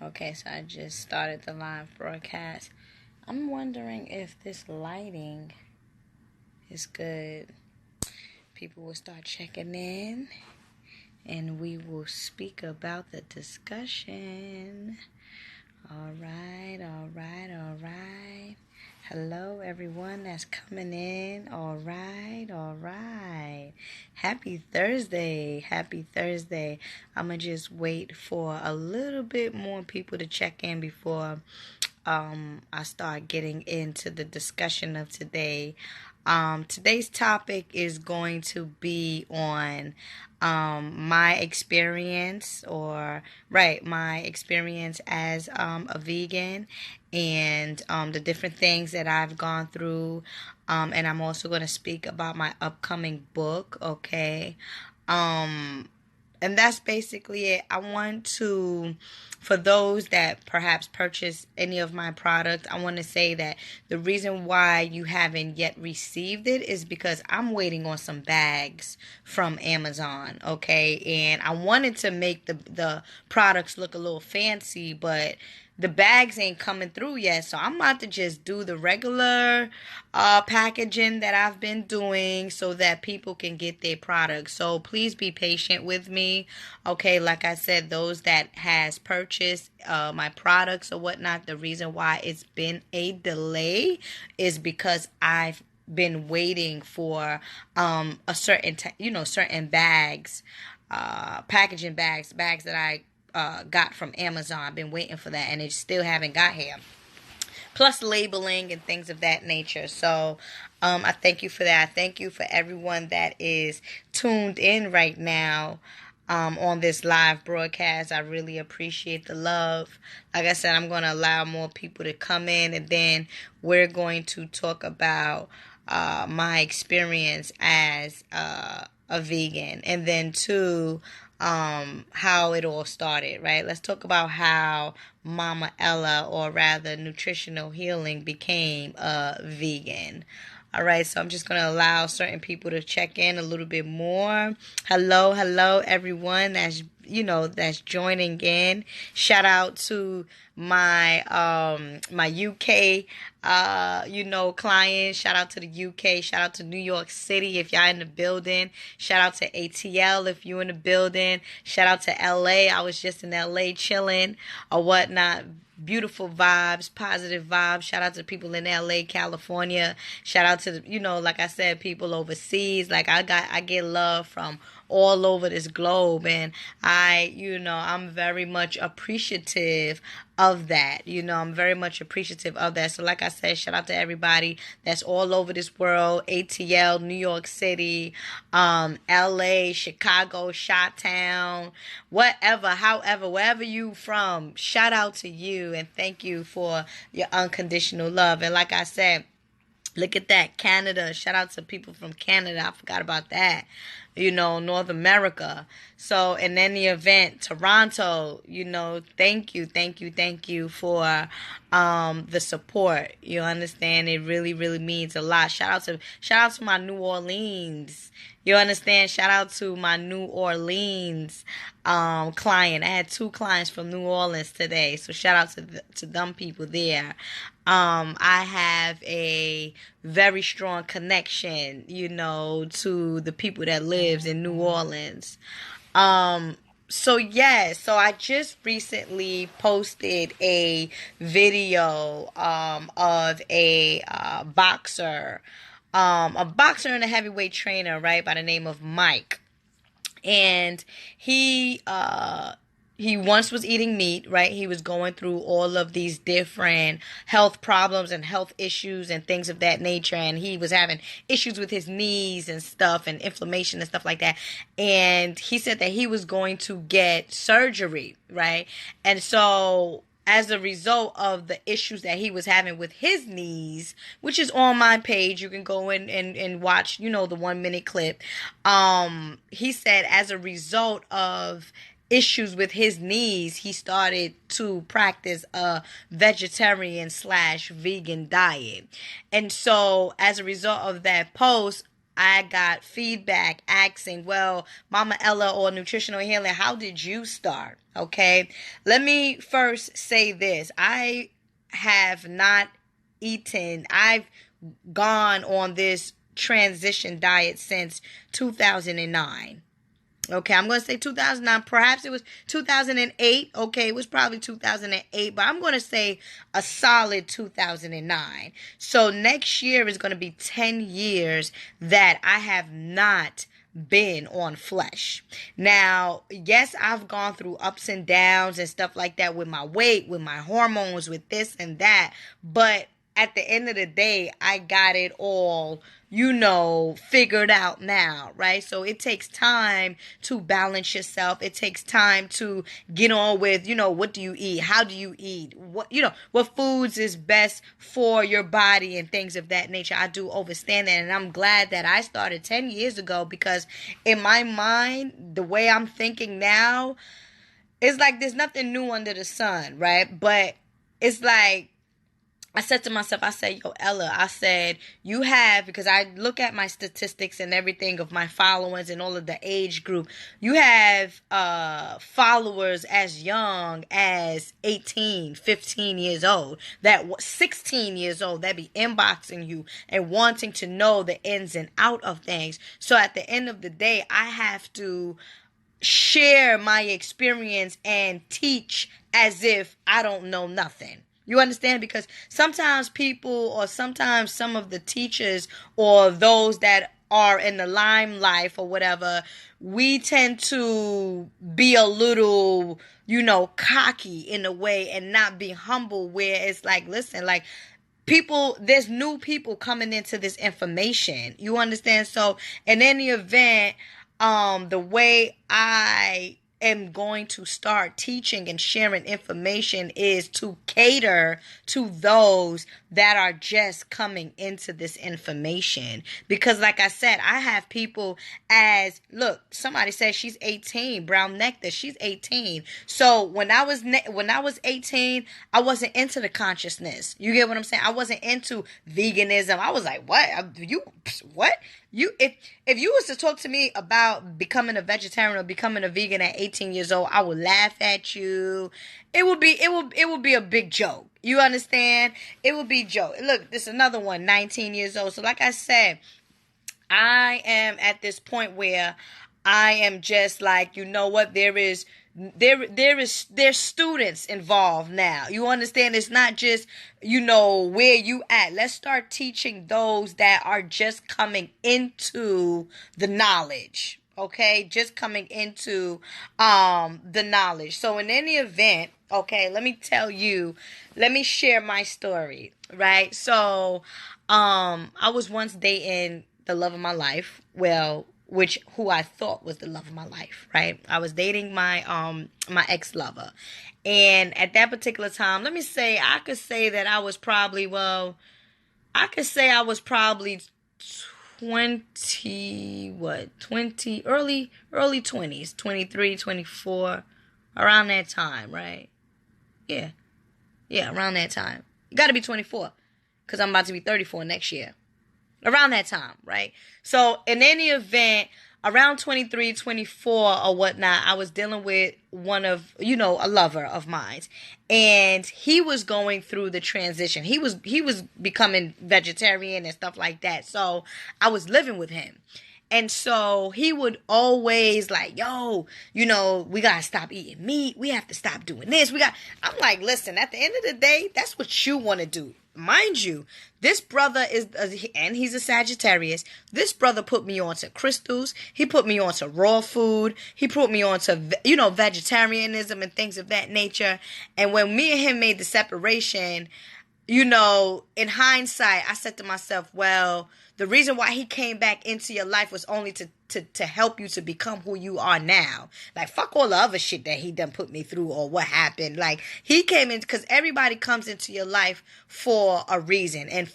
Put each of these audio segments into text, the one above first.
Okay, so I just started the live broadcast. I'm wondering if this lighting is good. People will start checking in and we will speak about the discussion. All right, all right, all right. Hello, everyone that's coming in. All right, all right. Happy Thursday. Happy Thursday. I'm going to just wait for a little bit more people to check in before I start getting into the discussion of today. Today's topic is going to be on my experience, my experience as a vegan, and the different things that I've gone through. And I'm also going to speak about my upcoming book, okay? And that's basically it. I want to, for those that perhaps purchase any of my product, I want to say that the reason why you haven't yet received it is because I'm waiting on some bags from Amazon, okay? And I wanted to make the products look a little fancy, but the bags ain't coming through yet, so I'm about to just do the regular packaging that I've been doing so that people can get their products. So please be patient with me, okay? Like I said, those that has purchased my products or whatnot, the reason why it's been a delay is because I've been waiting for a certain bags, packaging bags that I got from Amazon. I've been waiting for that and it still haven't got here. Plus labeling and things of that nature. So I thank you for that. I thank you for everyone that is tuned in right now on this live broadcast. I really appreciate the love. Like I said, I'm going to allow more people to come in, and then we're going to talk about my experience as a vegan, and then how it all started, right? Let's talk about how Mama Ella, or rather Nutritional Healing, became a vegan. All right, so I'm just going to allow certain people to check in a little bit more. Hello, everyone that's joining in. Shout out to my my UK clients. Shout out to the UK. Shout out to New York City if y'all in the building. Shout out to ATL if you in the building. Shout out to LA. I was just in LA chilling or whatnot. Beautiful vibes, positive vibes. Shout out to people in LA, California. Shout out to like I said, people overseas. Like I get love from all over this globe, and I'm very much appreciative of that. I'm very much appreciative of that. So like I said, shout out to everybody that's all over this world. ATL, New York City, LA, Chicago, Chi-Town, however, wherever you from, shout out to you and thank you for your unconditional love. And like I said, look at that, Canada. Shout out to people from Canada. I forgot about that. North America. So, and then the event, Toronto, thank you for the support. You understand? It really, really means a lot. Shout out to my New Orleans. You understand? Shout out to my New Orleans client. I had 2 clients from New Orleans today. So shout out to them people there. I have a very strong connection, to the people that lives in New Orleans. So I just recently posted a video of a boxer and a heavyweight trainer, right, by the name of Mike. And he once was eating meat, right? He was going through all of these different health problems and health issues and things of that nature. And he was having issues with his knees and stuff and inflammation and stuff like that. And he said that he was going to get surgery, right? And so as a result of the issues that he was having with his knees, which is on my page, you can go in and watch, the 1-minute clip. He said as a result of issues with his knees, he started to practice a vegetarian / vegan diet. And so as a result of that post, I got feedback asking, well, Mama Ella or Nutritional Healing, how did you start? Okay. Let me first say this. I have not eaten, I've gone on this transition diet since 2009. Okay, I'm going to say 2009. Perhaps it was 2008. Okay, it was probably 2008, but I'm going to say a solid 2009. So next year is going to be 10 years that I have not been on flesh. Now, yes, I've gone through ups and downs and stuff like that with my weight, with my hormones, with this and that, but at the end of the day, I got it all, figured out now, right? So it takes time to balance yourself. It takes time to get on with, what do you eat? How do you eat? What foods is best for your body and things of that nature. I do understand that. And I'm glad that I started 10 years ago, because in my mind, the way I'm thinking now, it's like there's nothing new under the sun, right? But it's like, I said to myself, I said, yo, Ella, I said, you have, because I look at my statistics and everything of my followers and all of the age group, you have followers as young as 18, 15 years old, that 16 years old, that be inboxing you and wanting to know the ins and out of things. So at the end of the day, I have to share my experience and teach as if I don't know nothing. You understand? Because sometimes people, or sometimes some of the teachers or those that are in the limelight or whatever, we tend to be a little, cocky in a way and not be humble, where it's like, listen, like, there's new people coming into this information. You understand? So in any event, the way I am going to start teaching and sharing information is to cater to those that are just coming into this information. Because like I said, I have people look, somebody says she's 18, Brown Nectar, she's 18. So when I was 18, I wasn't into the consciousness. You get what I'm saying? I wasn't into veganism. I was like, what? What? If you was to talk to me about becoming a vegetarian or becoming a vegan at 18 years old, I would laugh at you. It would be a big joke. You understand? It would be a joke. Look, this is another one, 19 years old. So like I said, I am at this point where I am just like, you know what, there's students involved now. You understand? It's not just, where you at. Let's start teaching those that are just coming into the knowledge. Okay, just coming into the knowledge. So in any event, okay, let me share my story, right? So I was once dating the love of my life. Well, who I thought was the love of my life, right? I was dating my my ex-lover. And at that particular time, I could say I was probably 20, early 20s, 23, 24, around that time, right? Yeah. Yeah, around that time. You got to be 24, because I'm about to be 34 next year. Around that time, right? So in any event, around 23, 24 or whatnot, I was dealing with a lover of mine. And he was going through the transition. He was becoming vegetarian and stuff like that. So I was living with him. And so he would always like, yo, we got to stop eating meat. We have to stop doing this. I'm like, listen, at the end of the day, that's what you want to do. Mind you, this brother and he's a Sagittarius. This brother put me onto crystals. He put me onto raw food. He put me onto, vegetarianism and things of that nature. And when me and him made the separation, in hindsight, I said to myself, well, the reason why he came back into your life was only to help you to become who you are now. Like, fuck all the other shit that he done put me through or what happened. Like, he came in because everybody comes into your life for a reason and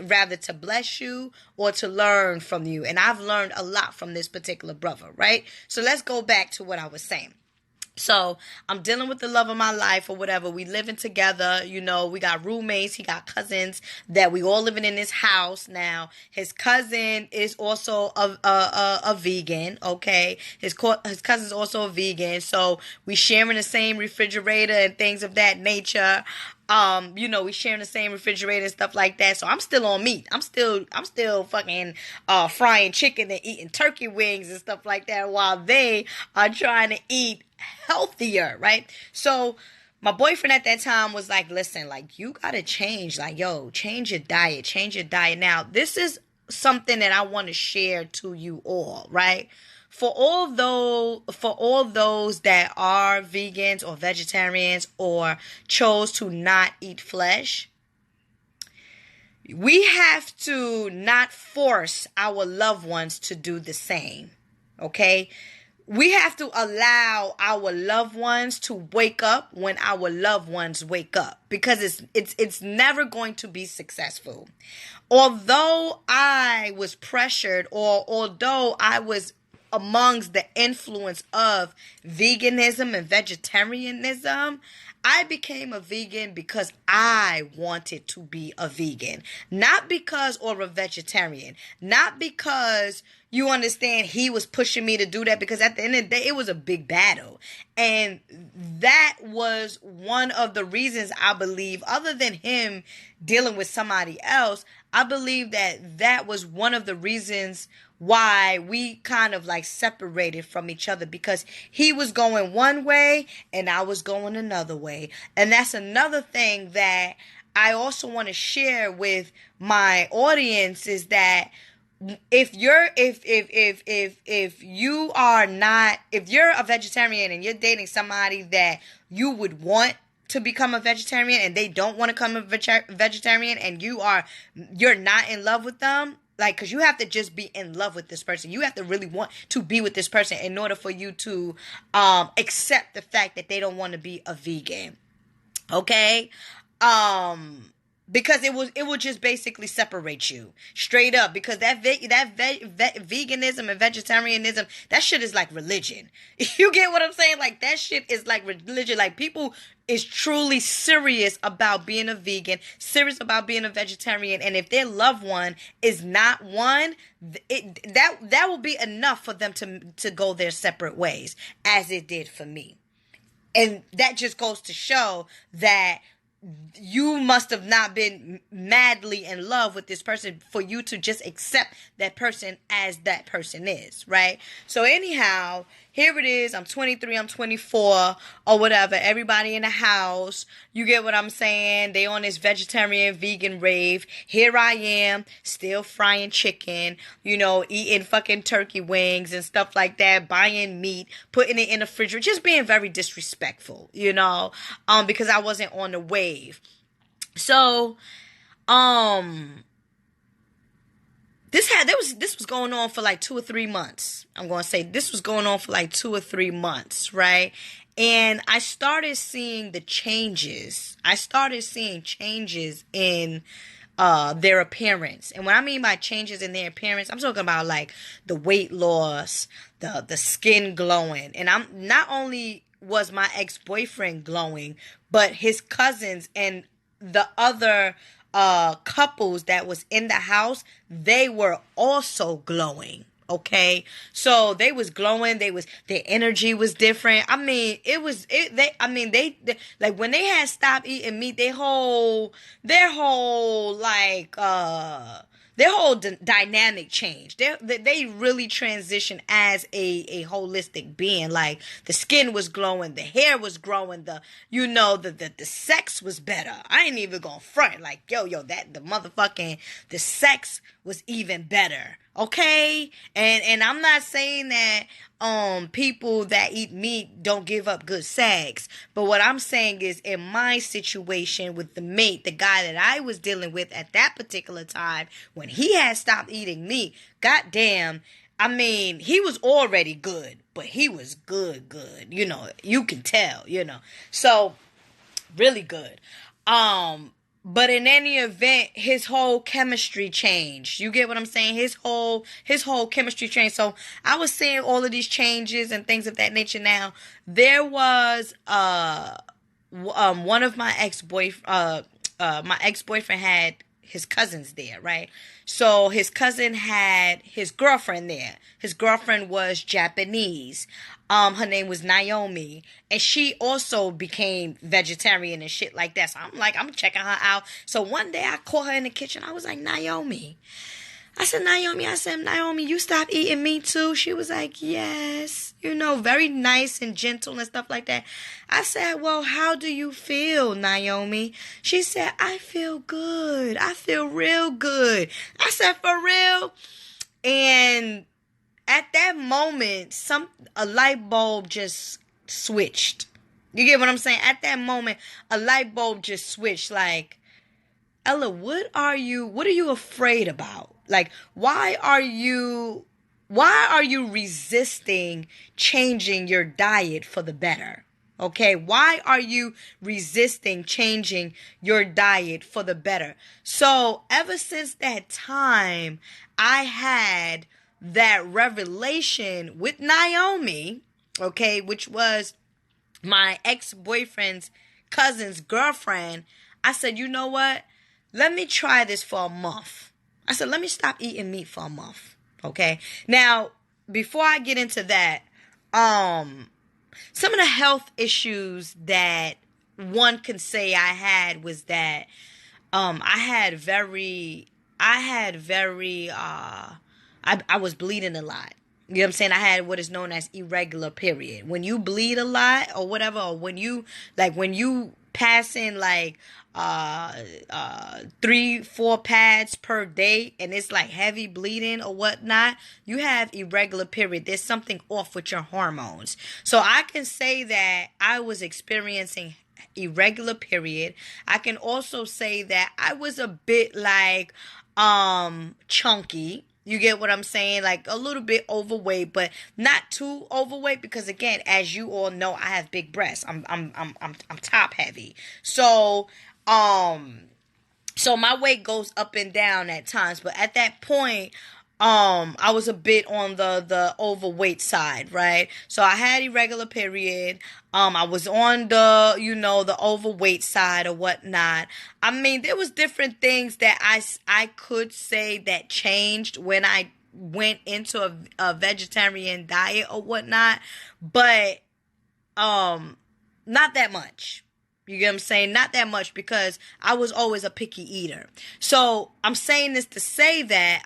rather to bless you or to learn from you. And I've learned a lot from this particular brother, right? So let's go back to what I was saying. So I'm dealing with the love of my life or whatever. We living together, we got roommates, he got cousins that we all living in this house now. His cousin is also a vegan, okay? His cousin's also a vegan. So we sharing the same refrigerator and things of that nature. We sharing the same refrigerator and stuff like that. So I'm still on meat. I'm still fucking frying chicken and eating turkey wings and stuff like that while they are trying to eat healthier, right? So my boyfriend at that time was like, listen, like, you gotta change. Like, yo, change your diet. Change your diet. Now, this is something that I want to share to you all, right? For all those that are vegans or vegetarians or chose to not eat flesh, we have to not force our loved ones to do the same. Okay? We have to allow our loved ones to wake up when our loved ones wake up, because it's never going to be successful. Although I was pressured, or although I was amongst the influence of veganism and vegetarianism, I became a vegan because I wanted to be a vegan. Not because, or a vegetarian. Not because, you understand, he was pushing me to do that, because at the end of the day, it was a big battle. And that was one of the reasons, I believe, other than him dealing with somebody else, I believe that was one of the reasons why we kind of like separated from each other, because he was going one way and I was going another way. And that's another thing that I also want to share with my audience, is that if you're a vegetarian and you're dating somebody that you would want to become a vegetarian and they don't want to become a vegetarian, and you're not in love with them, like, because you have to just be in love with this person. You have to really want to be with this person in order for you to accept the fact that they don't want to be a vegan. Okay? Because it will just basically separate you straight up, because veganism and vegetarianism, that shit is like religion. You get what I'm saying? Like, that shit is like religion. Like, people is truly serious about being a vegan, serious about being a vegetarian, and if their loved one is not one, that will be enough for them to go their separate ways, as it did for me. And that just goes to show that you must have not been madly in love with this person for you to just accept that person as that person is, right? So anyhow, here it is. I'm 23, I'm 24, or whatever. Everybody in the house, you get what I'm saying? They on this vegetarian, vegan rave. Here I am, still frying chicken, eating fucking turkey wings and stuff like that, buying meat, putting it in the refrigerator, just being very disrespectful, because I wasn't on the wave. So, this was going on for like 2 or 3 months. I'm going to say this was going on for like 2 or 3 months, right? And I started seeing the changes. I started seeing changes in their appearance. And what I mean by changes in their appearance, I'm talking about like the weight loss, the skin glowing. And I'm not only was my ex-boyfriend glowing, but his cousins and the other couples that was in the house, they were also glowing. Okay, so they was glowing. Their energy was different. I mean, they like, when they had stopped eating meat, their whole dynamic changed. They really transitioned as a holistic being. Like, the skin was glowing, the hair was growing, the sex was better. I ain't even gonna front. Like, the sex was even better. Okay? And I'm not saying that people that eat meat don't give up good sex. But what I'm saying is, in my situation with the mate, the guy that I was dealing with at that particular time, when he had stopped eating meat, goddamn, I mean, he was already good, but he was good. You can tell, So, really good. But in any event, his whole chemistry changed. You get what I'm saying? His whole chemistry changed. So I was seeing all of these changes and things of that nature. Now there was one of my ex-boyfriend had his cousins there, right? So his cousin had his girlfriend there. His girlfriend was Japanese. Her name was Naomi, and she also became vegetarian and shit like that. So I'm checking her out. So one day I caught her in the kitchen. I was like, Naomi. I said, Naomi, you stop eating meat too? She was like, yes. Very nice and gentle and stuff like that. I said, well, how do you feel, Naomi? She said, I feel good. I feel real good. I said, for real? And at that moment, a light bulb just switched. You get what I'm saying? At that moment, a light bulb just switched. Like, Ella, what are you afraid about? Like, why are you resisting changing your diet for the better? Okay? Why are you resisting changing your diet for the better? So, ever since that time, I had that revelation with Naomi, okay, which was my ex-boyfriend's cousin's girlfriend. I said, you know what? Let me try this for a month. I said, let me stop eating meat for a month. Okay. Now, before I get into that, some of the health issues that one can say I had was that, I was bleeding a lot. You know what I'm saying? I had what is known as irregular period. When you bleed a lot or whatever, or when you pass in 3-4 pads per day and it's like heavy bleeding or whatnot, you have irregular period. There's something off with your hormones. So I can say that I was experiencing irregular period. I can also say that I was a bit chunky. You get what I'm saying? Like a little bit overweight, but not too overweight because again, as you all know, I have big breasts. I'm top heavy. So my weight goes up and down at times, but at that point, I was a bit on the overweight side, right? So I had irregular period. I was on the overweight side or whatnot. I mean, there was different things that I could say that changed when I went into a vegetarian diet or whatnot, but, not that much. You get what I'm saying? Not that much because I was always a picky eater. So I'm saying this to say that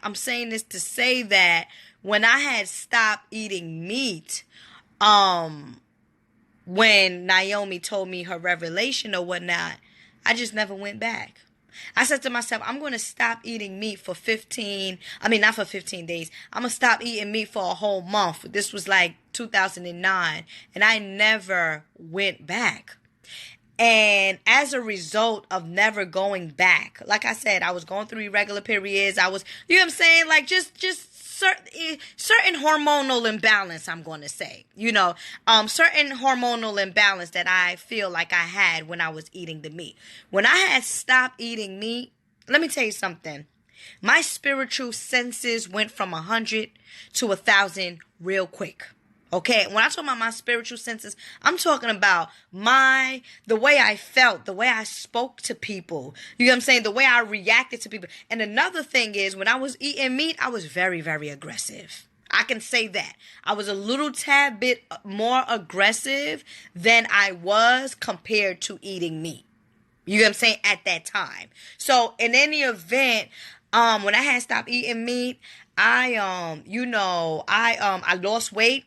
when I had stopped eating meat, when Naomi told me her revelation or whatnot, I just never went back. I said to myself, I'm going to stop eating meat for not for 15 days. I'm going to stop eating meat for a whole month. This was like 2009, and I never went back. And as a result of never going back, like I said, I was going through irregular periods. I was, you know what I'm saying? Like just certain hormonal imbalance, I'm going to say, certain hormonal imbalance that I feel like I had when I was eating the meat. When I had stopped eating meat, let me tell you something. My spiritual senses went from 100 to 1,000 real quick. Okay, when I talk about my spiritual senses, I'm talking about the way I felt, the way I spoke to people. You know what I'm saying? The way I reacted to people. And another thing is, when I was eating meat, I was very, very aggressive. I can say that. I was a little tad bit more aggressive than I was compared to eating meat. You know what I'm saying? At that time. So, in any event, when I had stopped eating meat, I lost weight.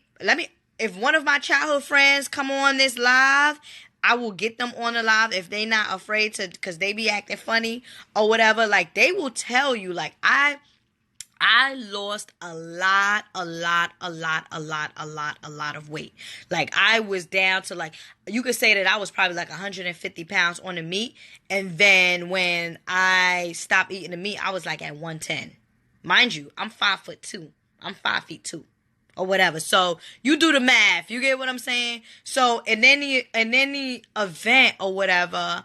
If one of my childhood friends come on this live, I will get them on the live if they not afraid to, because they be acting funny or whatever. Like, they will tell you, like, I lost a lot of weight. Like, I was down to, like, you could say that I was probably like 150 pounds on the meat. And then when I stopped eating the meat, I was like at 110. Mind you, I'm 5'2". I'm 5 feet 2. Or whatever. So you do the math. You get what I'm saying? So in any event or whatever,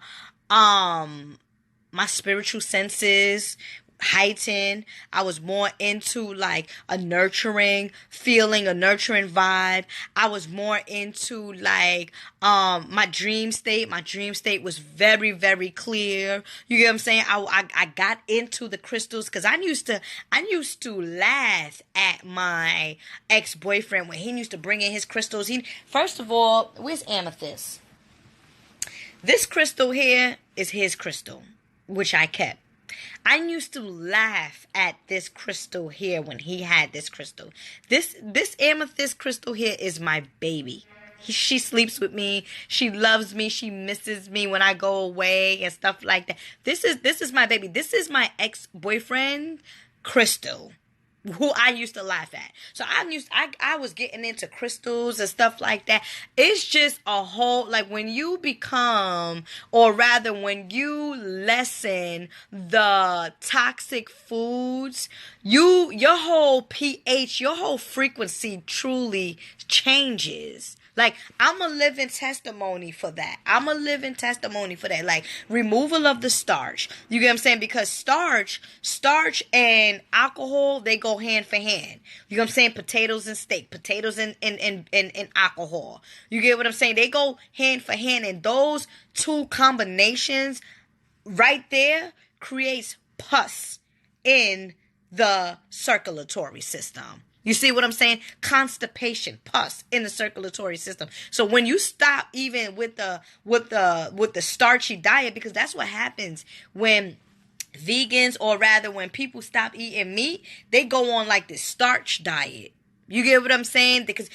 my spiritual senses heightened. I was more into like a nurturing feeling, a nurturing vibe. I was more into like my dream state. My dream state was very, very clear. You get what I'm saying? I got into the crystals because I used to laugh at my ex-boyfriend when he used to bring in his crystals. First of all, where's amethyst? This crystal here is his crystal, which I kept. I used to laugh at this crystal here when he had this crystal. This amethyst crystal here is my baby. She sleeps with me. She loves me. She misses me when I go away and stuff like that. This is my baby. This is my ex-boyfriend crystal, who I used to laugh at. So I was getting into crystals and stuff like that. It's just a whole, like when you become, or rather when you lessen the toxic foods, your whole pH, your whole frequency truly changes. Like, I'm a living testimony for that. Like, removal of the starch. You get what I'm saying? Because starch and alcohol, they go hand for hand. You know what I'm saying? Potatoes and steak. Potatoes and alcohol. You get what I'm saying? They go hand for hand. And those two combinations right there creates pus in the circulatory system. You see what I'm saying? Constipation, pus in the circulatory system. So when you stop even with the starchy diet, because that's what happens when vegans, or rather when people stop eating meat, they go on like this starch diet. You get what I'm saying? Because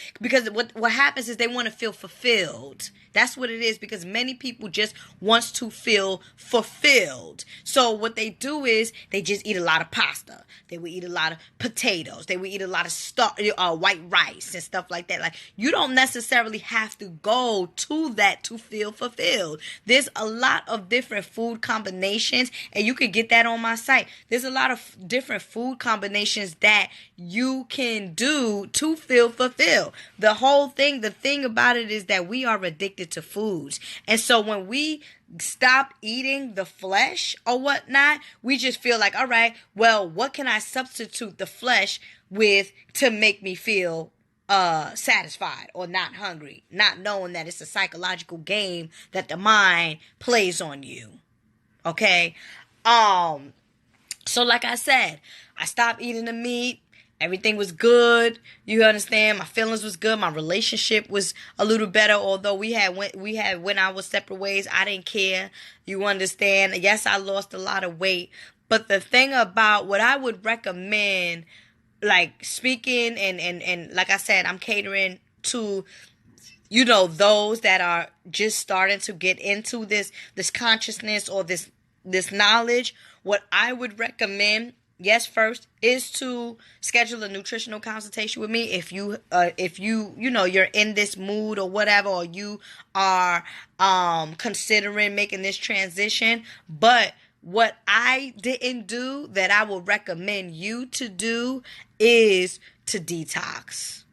what happens is they want to feel fulfilled. That's what it is, because many people just wants to feel fulfilled. So what they do is they just eat a lot of pasta. They will eat a lot of potatoes. They will eat a lot of white rice and stuff like that. Like, you don't necessarily have to go to that to feel fulfilled. There's a lot of different food combinations, and you can get that on my site. There's a lot of different food combinations that you can do to feel fulfilled. The thing about it is that we are addicted to foods. And so when we stop eating the flesh or whatnot, we just feel like, all right, well, what can I substitute the flesh with to make me feel satisfied or not hungry, not knowing that it's a psychological game that the mind plays on you. Okay? So like I said, I stopped eating the meat. Everything was good. You understand? My feelings was good. My relationship was a little better. Although we had went our separate ways. I didn't care. You understand? Yes, I lost a lot of weight. But the thing about what I would recommend, like speaking and like I said, I'm catering to, you know, those that are just starting to get into this consciousness or this knowledge. What I would recommend, yes, first is to schedule a nutritional consultation with me if you you're in this mood or whatever, or you are considering making this transition. But what I didn't do that I will recommend you to do is to detox.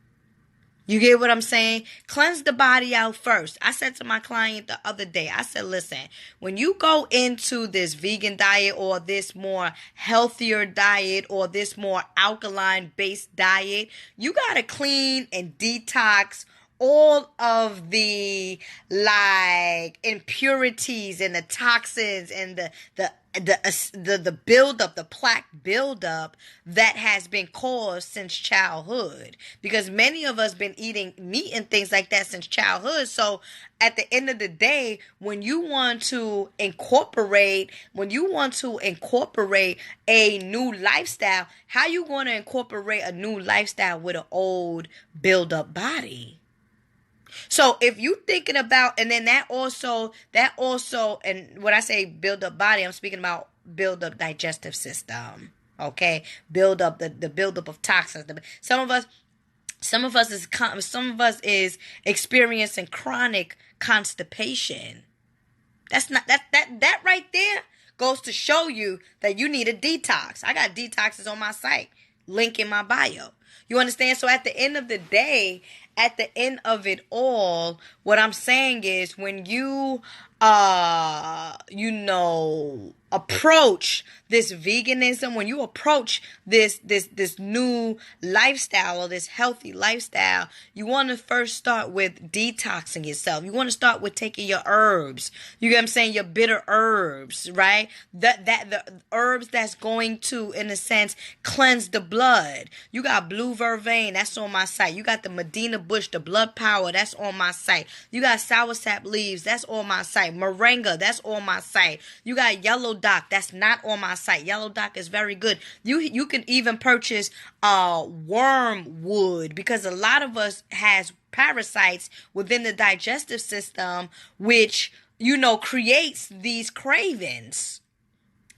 You get what I'm saying? Cleanse the body out first. I said to my client the other day, I said, listen, when you go into this vegan diet or this more healthier diet or this more alkaline-based diet, you got to clean and detox all of the like impurities and the toxins and the buildup, the plaque buildup that has been caused since childhood. Because many of us been eating meat and things like that since childhood. So at the end of the day, when you want to incorporate a new lifestyle, how you going to incorporate a new lifestyle with an old build-up body? So if you thinking about, and then that also, and when I say build up body, I'm speaking about build up digestive system. Okay, build up the build up of toxins. Some of us is experiencing chronic constipation. That's not that right there goes to show you that you need a detox. I got detoxes on my site, link in my bio. You understand? So at the end of the day, at the end of it all, what I'm saying is when you, approach this veganism, when you approach this new lifestyle or this healthy lifestyle, you want to first start with detoxing yourself. You want to start with taking your herbs. You get what I'm saying? Your bitter herbs, right? That the herbs that's going to, in a sense, cleanse the blood. You got blue vervain, that's on my site. You got the Medina bush, the blood power, that's on my site. You got soursap leaves, that's on my site. Moringa, that's on my site. You got yellow dock, that's not on my site. Yellow dock is very good. You can even purchase wormwood, because a lot of us has parasites within the digestive system, which, creates these cravings.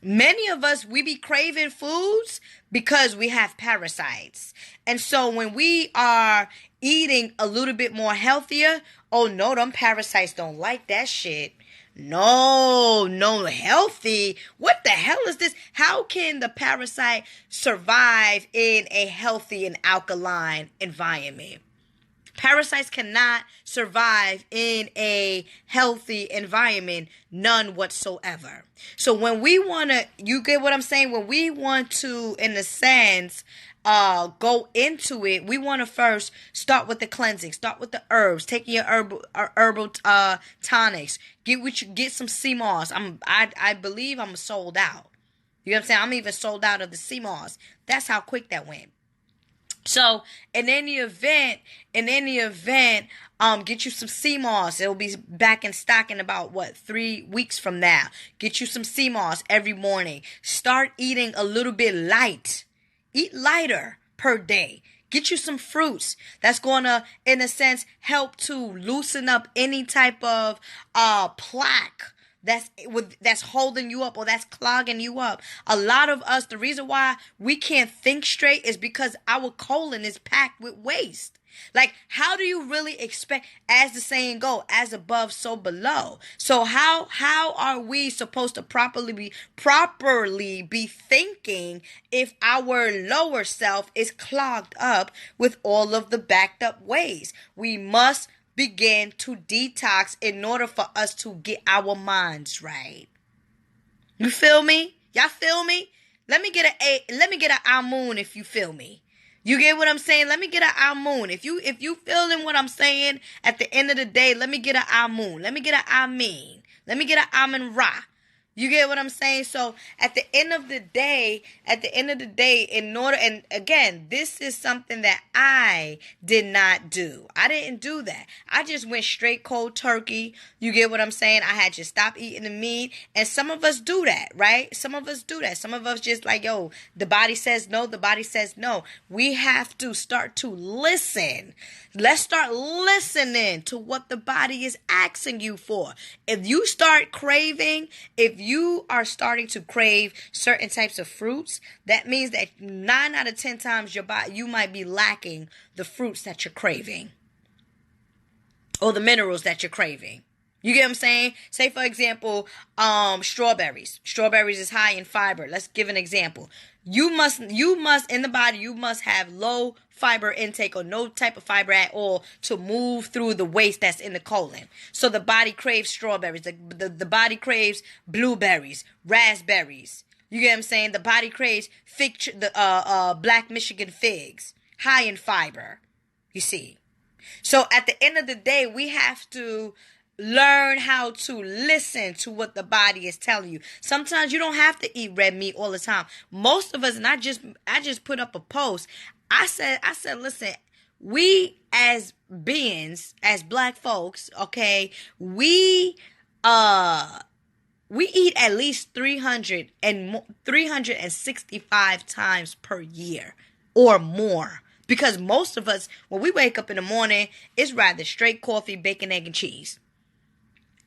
Many of us, we be craving foods because we have parasites. And so when we are eating a little bit more healthier, oh no, them parasites don't like that shit. No, healthy. What the hell is this? How can the parasite survive in a healthy and alkaline environment? Parasites cannot survive in a healthy environment, none whatsoever. So when we want to, you get what I'm saying? When we want to, in a sense, go into it, we want to first start with the cleansing, start with the herbs, taking your herbal tonics, get some sea moss. I believe I'm sold out. You know what I'm saying? I'm even sold out of the sea moss. That's how quick that went. So in any event, get you some sea moss. It'll be back in stock in about 3 weeks from now. Get you some sea moss every morning. Start eating a little bit light. Eat lighter per day. Get you some fruits. That's going to, in a sense, help to loosen up any type of plaque that's holding you up or that's clogging you up. A lot of us, the reason why we can't think straight is because our colon is packed with waste. Like, how do you really expect, as the saying go, as above, so below? So how are we supposed to properly be thinking if our lower self is clogged up with all of the backed up waste? We must begin to detox in order for us to get our minds right. You feel me? Y'all feel me? Let me get an Amun if you feel me. You get what I'm saying? Let me get an Amun. If you feeling what I'm saying, at the end of the day, let me get an Amun. Let me get an Amin. Let me get an Amin Ra. You get what I'm saying? So at the end of the day, in order, and again, this is something that I did not do. I didn't do that. I just went straight cold turkey. You get what I'm saying? I had to stop eating the meat. And some of us do that, right? Some of us do that. Some of us just like, yo, the body says no, the body says no. We have to start to listen. Let's start listening to what the body is asking you for. If you start craving, if you are starting to crave certain types of fruits, that means that 9 out of 10 times you might be lacking the fruits that you're craving or the minerals that you're craving. You get what I'm saying? Say, for example, strawberries. Strawberries is high in fiber. Let's give an example. You must, in the body, you must have low fiber intake or no type of fiber at all to move through the waste that's in the colon. So the body craves strawberries. The body craves blueberries, raspberries. You get what I'm saying? The body craves black Michigan figs, high in fiber. You see? So at the end of the day, we have to learn how to listen to what the body is telling you. Sometimes you don't have to eat red meat all the time. Most of us, and I just put up a post. I said, listen, we as beings, as black folks, okay, we eat at least 365 times per year or more. Because most of us, when we wake up in the morning, it's rather straight coffee, bacon, egg, and cheese.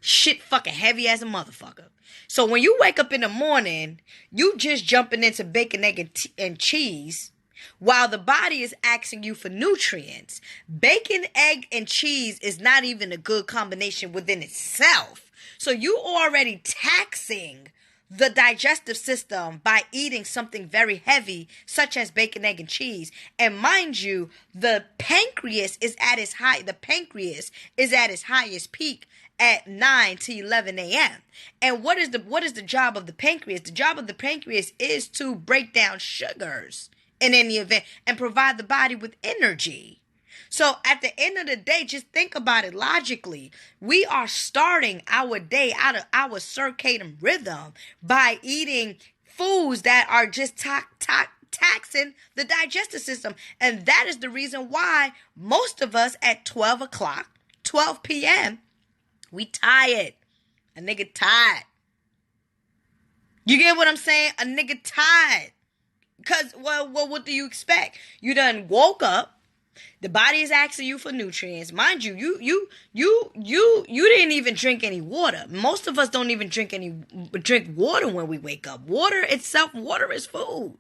Shit fucking heavy as a motherfucker. So when you wake up in the morning, you just jumping into bacon, egg, and cheese while the body is asking you for nutrients. Bacon, egg, and cheese is not even a good combination within itself. So you already taxing the digestive system by eating something very heavy, such as bacon, egg, and cheese. And mind you, the pancreas is at its highest peak at 9 to 11 a.m. And what is the job of the pancreas? The job of the pancreas is to break down sugars in any event and provide the body with energy. So at the end of the day, just think about it logically. We are starting our day out of our circadian rhythm by eating foods that are just taxing the digestive system. And that is the reason why most of us at 12 o'clock, 12 p.m., we tired. A nigga tired. You get what I'm saying? A nigga tired. Because, well, what do you expect? You done woke up. The body is asking you for nutrients. Mind you, you didn't even drink any water. Most of us don't even drink water when we wake up. Water is food.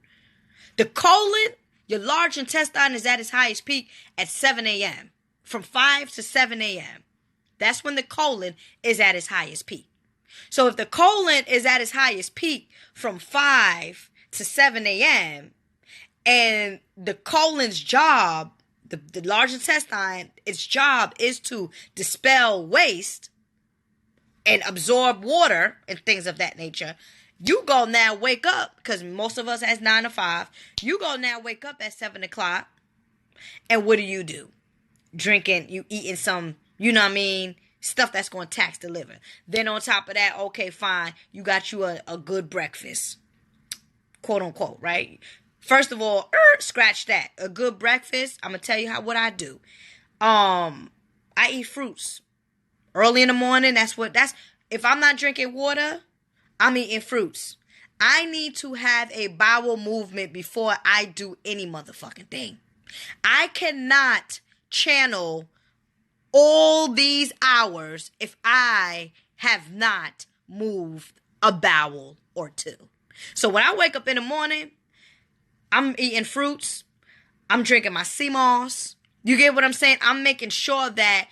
The colon, your large intestine, is at its highest peak at 7 a.m. From 5 to 7 a.m. That's when the colon is at its highest peak. So if the colon is at its highest peak from 5 to 7 a.m. and the colon's job, the large intestine, its job is to dispel waste and absorb water and things of that nature, you go now wake up, because most of us has 9 to 5. You go now wake up at 7 o'clock, and what do? Drinking, you eating some, you know what I mean, stuff that's going to tax the liver. Then on top of that, okay, fine, you got you a good breakfast, quote unquote, right? First of all, scratch that. A good breakfast, I'm going to tell you what I do. I eat fruits. Early in the morning, if I'm not drinking water, I'm eating fruits. I need to have a bowel movement before I do any motherfucking thing. I cannot channel all these hours if I have not moved a bowel or two. So when I wake up in the morning, I'm eating fruits. I'm drinking my sea moss. You get what I'm saying? I'm making sure that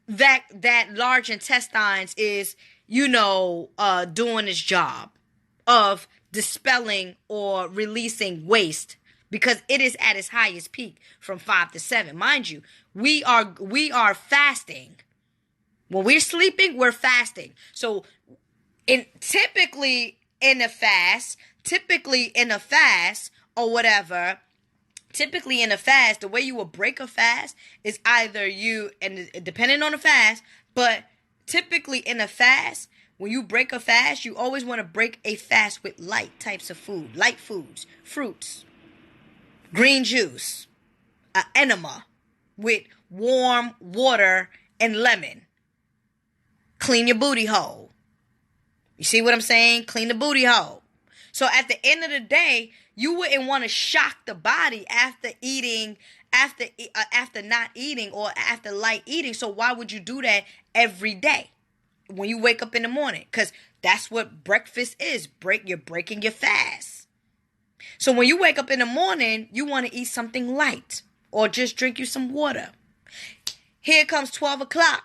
large intestines is, doing its job of dispelling or releasing waste, because it is at its highest peak from 5 to 7. Mind you, we are fasting. When we're sleeping, we're fasting. So typically in a fast or whatever, typically in a fast, the way you will break a fast is either and depending on the fast, but typically in a fast, when you break a fast, you always want to break a fast with light types of food, light foods, fruits, green juice, an enema with warm water and lemon. Clean your booty hole. You see what I'm saying? Clean the booty hole. So at the end of the day, you wouldn't want to shock the body after not eating or after light eating. So why would you do that every day when you wake up in the morning? Because that's what breakfast is. You're breaking your fast. So when you wake up in the morning, you want to eat something light or just drink you some water. Here comes 12 o'clock.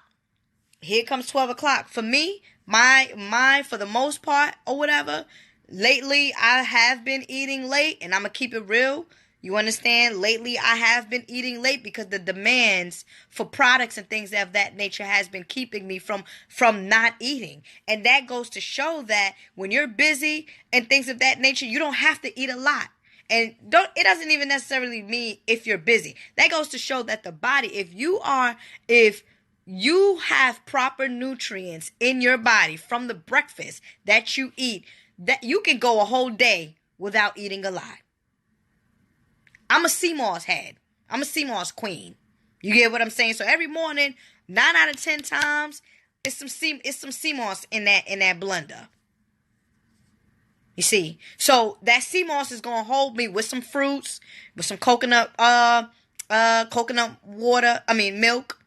For me, my for the most part or whatever, lately I have been eating late, and I'm going to keep it real. You understand? Lately I have been eating late because the demands for products and things of that nature has been keeping me from not eating. And that goes to show that when you're busy and things of that nature, you don't have to eat a lot. And it doesn't even necessarily mean if you're busy. That goes to show that the body, if you have proper nutrients in your body from the breakfast that you eat, that you can go a whole day without eating a lot. I'm a sea moss head. I'm a sea moss queen. You get what I'm saying? So every morning, 9 out of 10 times, it's some sea moss in that blender. You see? So that sea moss is gonna hold me with some fruits, with some coconut water. Milk.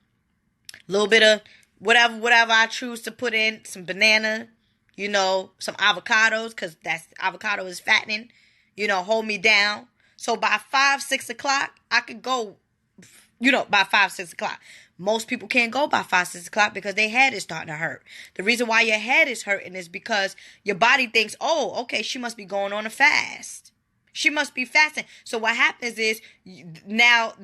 A little bit of whatever I choose to put in. Some banana, some avocados, because avocado is fattening. Hold me down. So by 5, 6 o'clock, I could go, by 5, 6 o'clock. Most people can't go by 5, 6 o'clock because their head is starting to hurt. The reason why your head is hurting is because your body thinks, oh, okay, she must be going on a fast. She must be fasting. So what happens is now,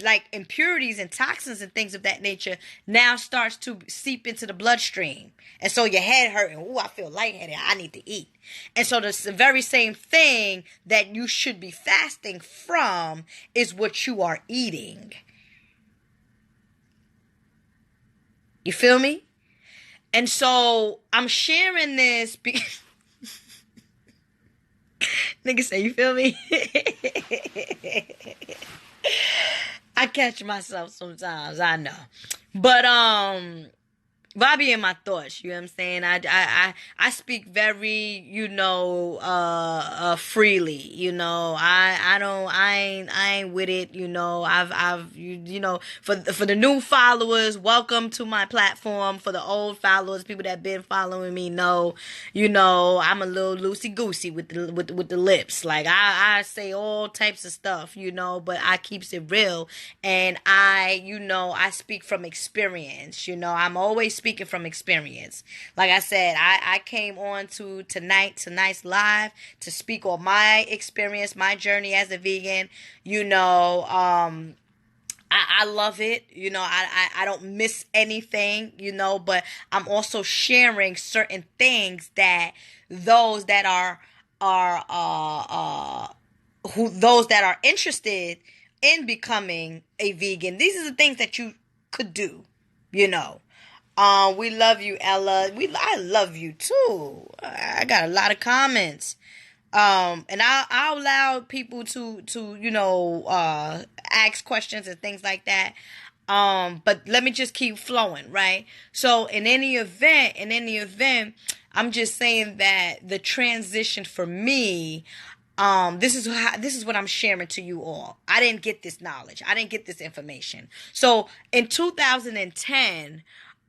like impurities and toxins and things of that nature now starts to seep into the bloodstream. And so your head hurting. Ooh, I feel lightheaded. I need to eat. And so the very same thing that you should be fasting from is what you are eating. You feel me? And so I'm sharing this because nigga say, you feel me? I catch myself sometimes, I know. But I be in my thoughts, you know what I'm saying? I speak very, freely, I ain't with it, for the new followers, welcome to my platform. For the old followers, people that been following me know, I'm a little loosey goosey with the lips. Like I say all types of stuff, but I keeps it real, and I speak from experience, I'm always speaking from experience. Like I said, I came on to tonight's live to speak on my experience, my journey as a vegan. I love it. I don't miss anything, but I'm also sharing certain things that those that are interested in becoming a vegan, these are the things that you could do, We love you, Ella. I love you too. I got a lot of comments. And I'll allow people to ask questions and things like that. But let me just keep flowing, right? So in any event, I'm just saying that the transition for me, this is what I'm sharing to you all. I didn't get this knowledge. I didn't get this information. So in 2010,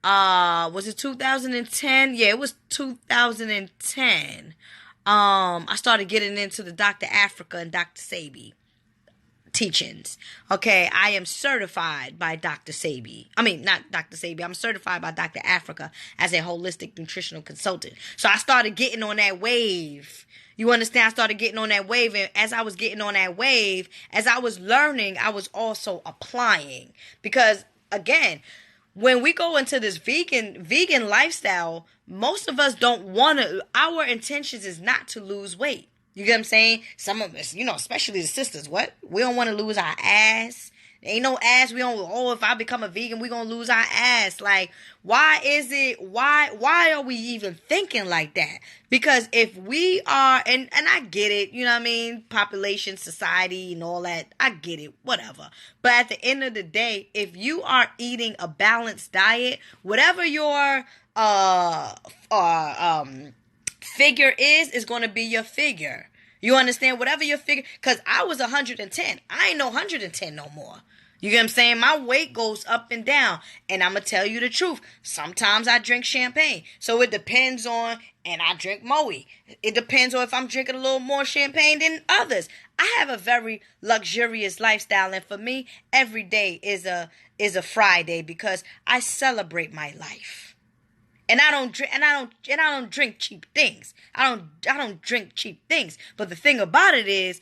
was it 2010? Yeah, it was 2010. I started getting into the Dr. Afrika and Dr. Sebi teachings. Okay, I am certified by Dr. Sebi. I mean, not Dr. Sebi. I'm certified by Dr. Afrika as a holistic nutritional consultant. So I started getting on that wave. You understand? I started getting on that wave, and as I was getting on that wave, as I was learning, I was also applying. Because again, when we go into this vegan lifestyle, most of us don't want to, our intentions is not to lose weight. You get what I'm saying? Some of us, especially the sisters, we don't want to lose our ass. Ain't no ass. We don't, if I become a vegan, we gonna lose our ass. Like, why are we even thinking like that? Because if we are, and I get it, population, society, and all that, I get it, whatever. But at the end of the day, if you are eating a balanced diet, whatever your figure is going to be your figure. You understand? Whatever your figure, because I was 110. I ain't no 110 no more. You get what I'm saying? My weight goes up and down. And I'm going to tell you the truth. Sometimes I drink champagne. So it depends on, and I drink Moe. It depends on if I'm drinking a little more champagne than others. I have a very luxurious lifestyle. And for me, every day is a Friday because I celebrate my life. And I don't drink cheap things. I don't drink cheap things. But the thing about it is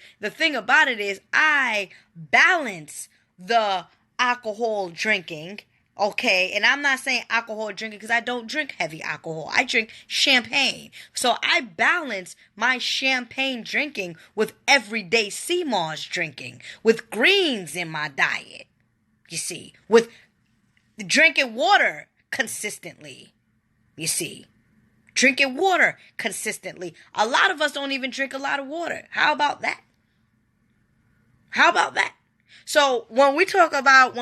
I balance the alcohol drinking, okay? And I'm not saying alcohol drinking because I don't drink heavy alcohol. I drink champagne. So I balance my champagne drinking with everyday sea moss drinking, with greens in my diet, you see, with drinking water consistently. You see, drinking water consistently. A lot of us don't even drink a lot of water. How about that? So when we talking about,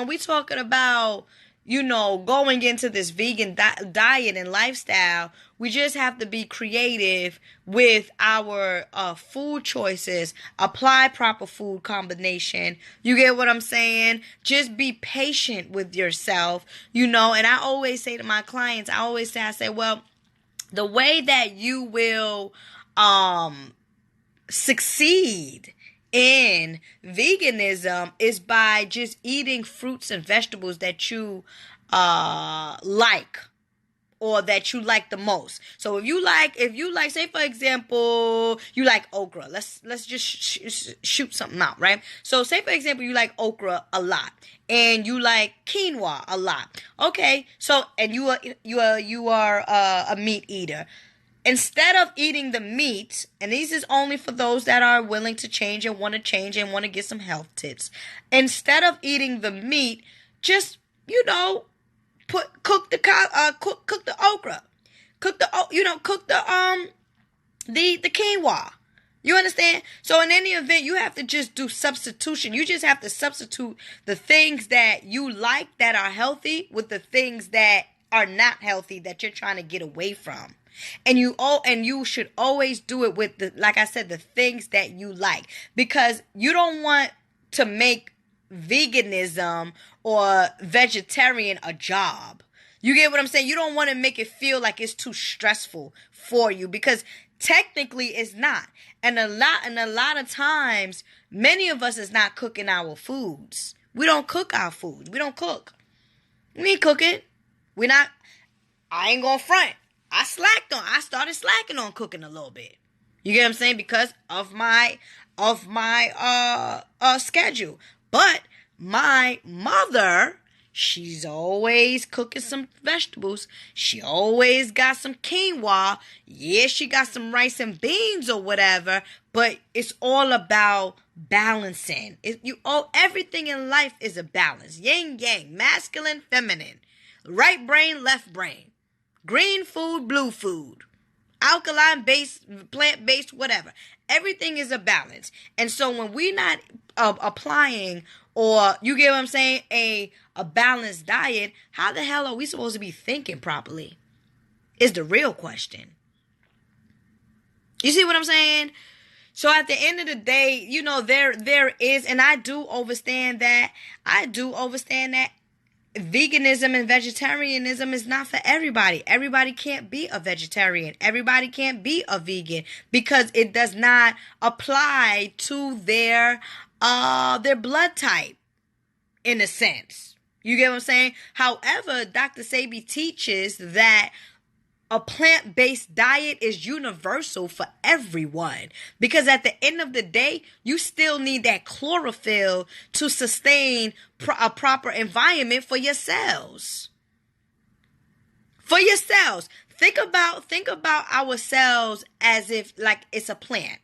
going into this vegan diet and lifestyle, we just have to be creative with our food choices, apply proper food combination. You get what I'm saying? Just be patient with yourself, and I always say to my clients, I say, well, the way that you will succeed in veganism is by just eating fruits and vegetables that you like, or that you like the most. So if you like, say for example, you like okra. Let's just shoot something out, right? So say for example, you like okra a lot, and you like quinoa a lot. Okay, so and you are a meat eater. Instead of eating the meat, and this is only for those that are willing to change and want to get some health tips. Instead of eating the meat, just cook the okra, cook the quinoa. You understand? So in any event, you have to just do substitution. You just have to substitute the things that you like that are healthy with the things that are not healthy that you're trying to get away from. And you should always do it with like I said, the things that you like, because you don't want to make veganism or vegetarian a job. You get what I'm saying? You don't want to make it feel like it's too stressful for you, because technically it's not. And a lot of times, many of us is not cooking our foods. We don't cook our food. We don't cook. We ain't cooking. I ain't gonna front. I started slacking on cooking a little bit. You get what I'm saying? Because of my schedule. But my mother, she's always cooking some vegetables. She always got some quinoa. Yeah, she got some rice and beans or whatever. But it's all about balancing. Everything in life is a balance. Yin yang, masculine, feminine, right brain, left brain. Green food, blue food, alkaline-based, plant-based, whatever. Everything is a balance. And so when we're not applying, or you get what I'm saying, a balanced diet, how the hell are we supposed to be thinking properly? Is the real question. You see what I'm saying? So at the end of the day, there is, and I do understand that. Veganism and vegetarianism is not for everybody. Everybody can't be a vegetarian. Everybody can't be a vegan, because it does not apply to their blood type, in a sense. You get what I'm saying? However, Dr. Sebi teaches that a plant-based diet is universal for everyone, because at the end of the day, you still need that chlorophyll to sustain a proper environment for your cells. Think about our cells as if like it's a plant.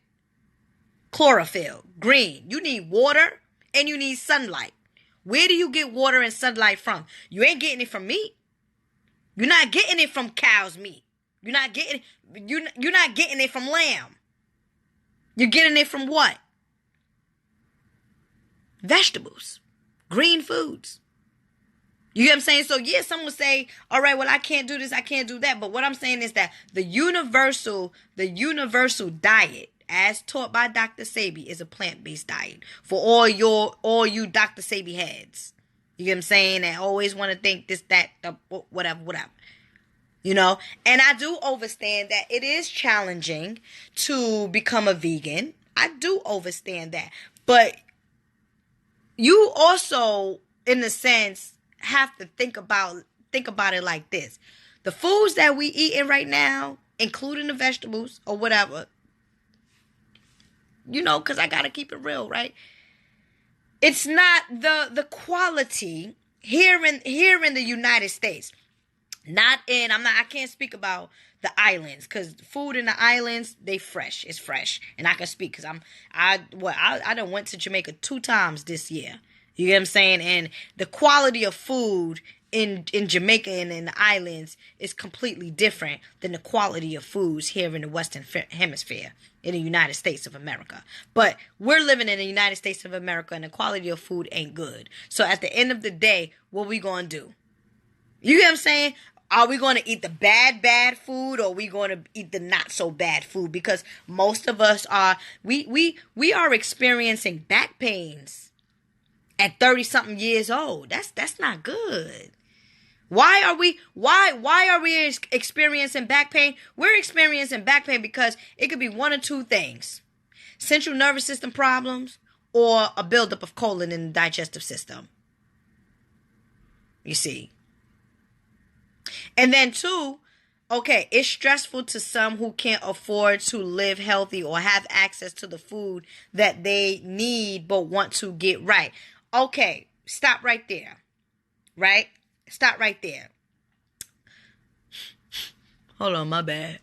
Chlorophyll, green. You need water and you need sunlight. Where do you get water and sunlight from? You ain't getting it from meat. You're not getting it from cow's meat. You're not getting it from lamb. You're getting it from what? Vegetables, green foods. You get what I'm saying? So yeah, some will say, all right, well, I can't do this, I can't do that. But what I'm saying is that the universal diet, as taught by Dr. Sebi, is a plant-based diet for all you Dr. Sebi heads. You get what I'm saying? And always want to think this, that, whatever. And I do understand that it is challenging to become a vegan. I do understand that. But you also, in a sense, have to think about it like this. The foods that we eating right now, including the vegetables or whatever, because I got to keep it real, right? It's not the quality here in the United States. I can't speak about the islands, because food in the islands, it's fresh. And I can speak because I done went to Jamaica 2 times this year. You get what I'm saying? And the quality of food in Jamaica and in the islands is completely different than the quality of foods here in the Western Hemisphere, in the United States of America. But we're living in the United States of America, and the quality of food ain't good. So at the end of the day, what we gonna do? You get what I'm saying? Are we going to eat the bad food, or are we going to eat the not so bad food? Because most of us we are experiencing back pains at 30 something years old. That's not good. Why are we experiencing back pain? We're experiencing back pain because it could be one or two things: central nervous system problems or a buildup of colon in the digestive system. You see. And then 2, Okay, it's stressful to some who can't afford to live healthy or have access to the food that they need but want to get right. Okay, stop right there. Right? Stop right there. Hold on, my bad.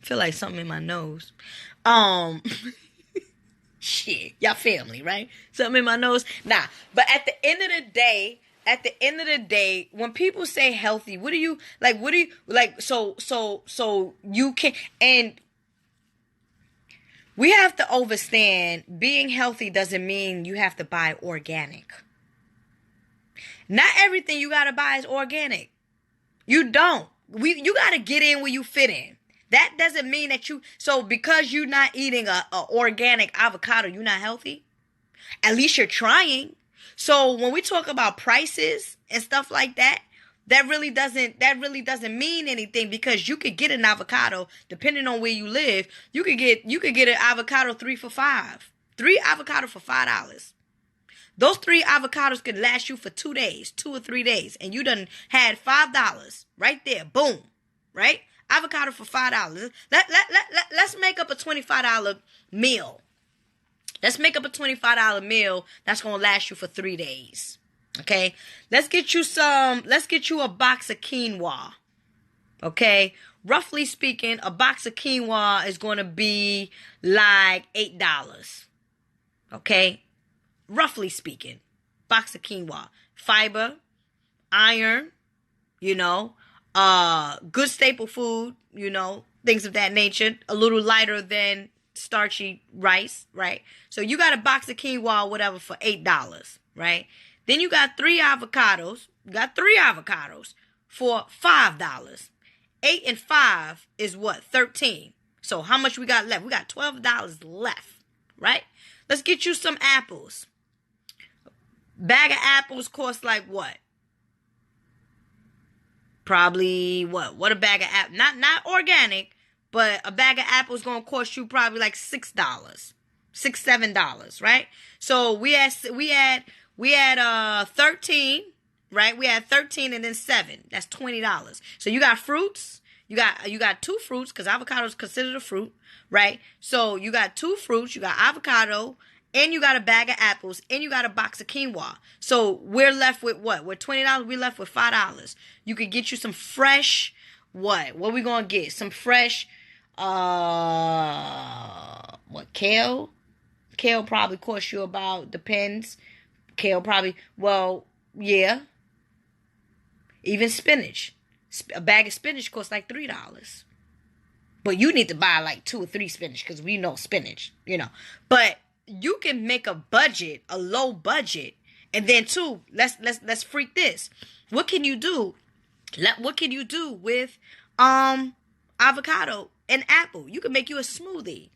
I feel like something in my nose. Shit, y'all family, right? Something in my nose. Nah, but at the end of the day, when people say healthy, what do you like? What do you like? So you can, and we have to understand being healthy doesn't mean you have to buy organic. Not everything you gotta buy is organic. You don't. You gotta get in where you fit in. That doesn't mean that so because you're not eating a organic avocado, you're not healthy. At least you're trying. So when we talk about prices and stuff like that, that really doesn't mean anything, because you could get an avocado depending on where you live. You could get an avocado 3 for $5. 3 avocado for $5. Those 3 avocados could last you for 2 days, 2 or 3 days, and you done had $5 right there. Boom, right? Avocado for $5. Let's make up a $25 meal. Let's make up a $25 meal that's gonna last you for 3 days. Okay? Let's get you a box of quinoa. Okay? Roughly speaking, a box of quinoa is gonna be like $8. Okay? Roughly speaking. Box of quinoa. Fiber, iron, good staple food, things of that nature. A little lighter than starchy rice, right? So you got a box of quinoa or whatever for $8, right? Then you got 3 avocados. You got 3 avocados for $5. 8 and 5 is what? 13. So how much we got left? We got $12 left, right? Let's get you some apples. Bag of apples costs like what? Probably what a bag of apples, not organic, but a bag of apples gonna cost you probably like $6, $7, right? So we had 13, right? We had 13 and then 7. That's $20. So you got fruits. You got 2 fruits, because avocado is considered a fruit, right? So you got 2 fruits. You got avocado, and you got a bag of apples, and you got a box of quinoa. So we're left with what? With $20, we're left with $5. You could get you some fresh, what? What we gonna get? Some fresh, kale? Kale probably costs you about, depends. Kale probably, well, yeah. Even spinach. A bag of spinach costs like $3. But you need to buy like 2 or 3 spinach, because we know spinach, But you can make a budget, a low budget, and then too, let's freak this. What can you do? What can you do with avocado and apple? You can make you a smoothie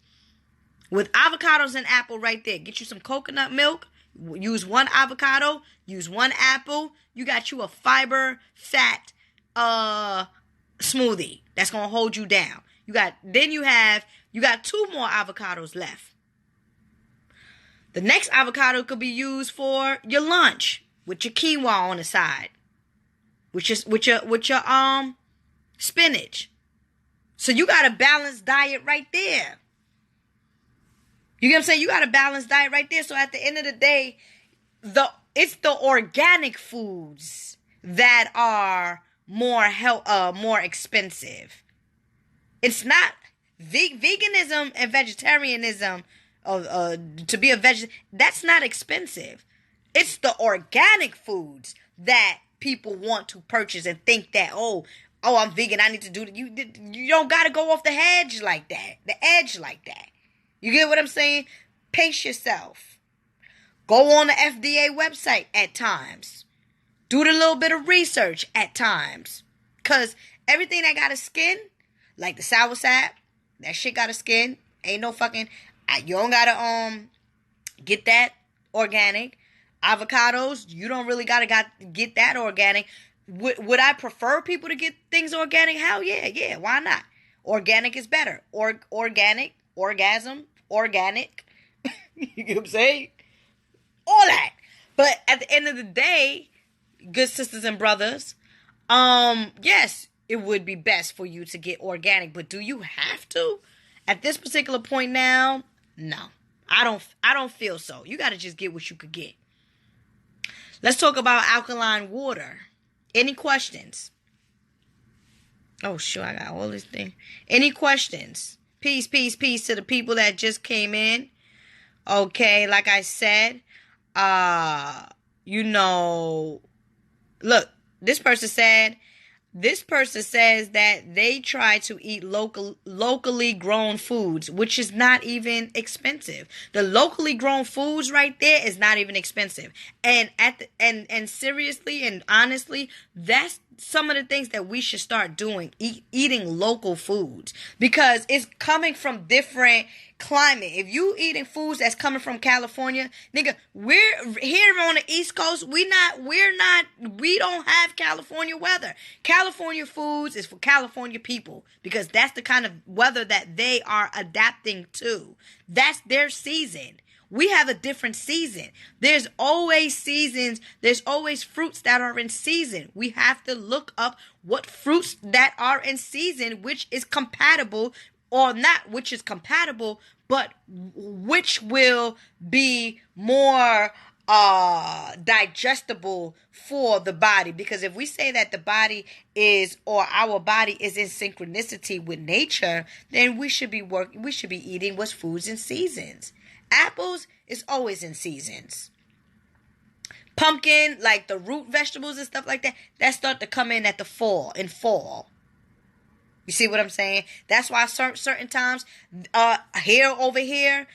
with avocados and apple right there. Get you some coconut milk. Use 1 avocado. Use 1 apple. You got you a fiber fat smoothie that's gonna hold you down. You got 2 more avocados left. The next avocado could be used for your lunch with your quinoa on the side, with your spinach. So you got a balanced diet right there. You get what I'm saying? You got a balanced diet right there. So at the end of the day, it's the organic foods that are more expensive. It's not veganism and vegetarianism. To be a vegetarian, that's not expensive. It's the organic foods that people want to purchase and think that, oh, I'm vegan, I need to do it. You don't got to go off the edge like that. You get what I'm saying? Pace yourself. Go on the FDA website at times. Do the little bit of research at times. Because everything that got a skin, like the sour sap, that shit got a skin. Ain't no fucking... You don't gotta get that organic. Avocados, you don't really gotta get that organic. Would I prefer people to get things organic? Hell yeah, why not? Organic is better. Organic, orgasm, organic. You get what I'm saying? All that. But at the end of the day, good sisters and brothers, yes, it would be best for you to get organic. But do you have to? At this particular point now, no. I don't feel so. You got to just get what you could get. Let's talk about alkaline water. Any questions? Oh, sure, I got all this thing. Any questions? Peace to the people that just came in. Okay, like I said, look, this person says that they try to eat locally grown foods, which is not even expensive. The locally grown foods right there is not even expensive. And and seriously and honestly, that's some of the things that we should start doing, eating local foods, because it's coming from different climate. If you eating foods that's coming from California, nigga, we're here on the East Coast. We don't have California weather. California foods is for California people, because that's the kind of weather that they are adapting to. That's their season. We have a different season. There's always seasons. There's always fruits that are in season. We have to look up what fruits that are in season, which is compatible or not, which is compatible, but which will be more digestible for the body. Because if we say that the body is, or our body is in synchronicity with nature, then we should be eating what's foods in seasons. Apples is always in seasons. Pumpkin, like the root vegetables and stuff like that start to come in at the fall. You see what I'm saying? That's why certain times, over here,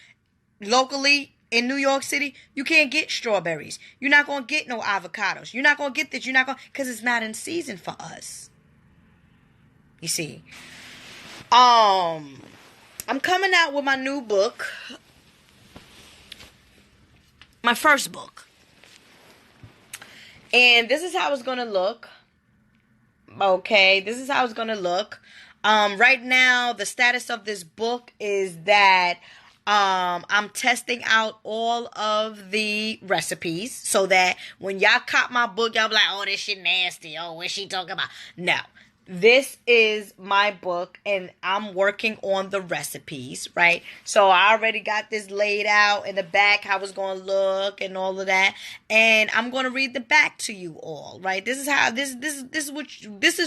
locally in New York City, you can't get strawberries. You're not going to get no avocados. You're not going to get this. Because it's not in season for us. You see? I'm coming out with my new book. My first book. And this is how it's going to look. Okay, this is how it's going to look. Right now, the status of this book is that I'm testing out all of the recipes, so that when y'all cop my book, y'all be like, oh, this shit nasty. Oh, what's she talking about? No. This is my book, and I'm working on the recipes, right? So I already got this laid out in the back, how it's going to look and all of that. And I'm going to read the back to you all, right? This is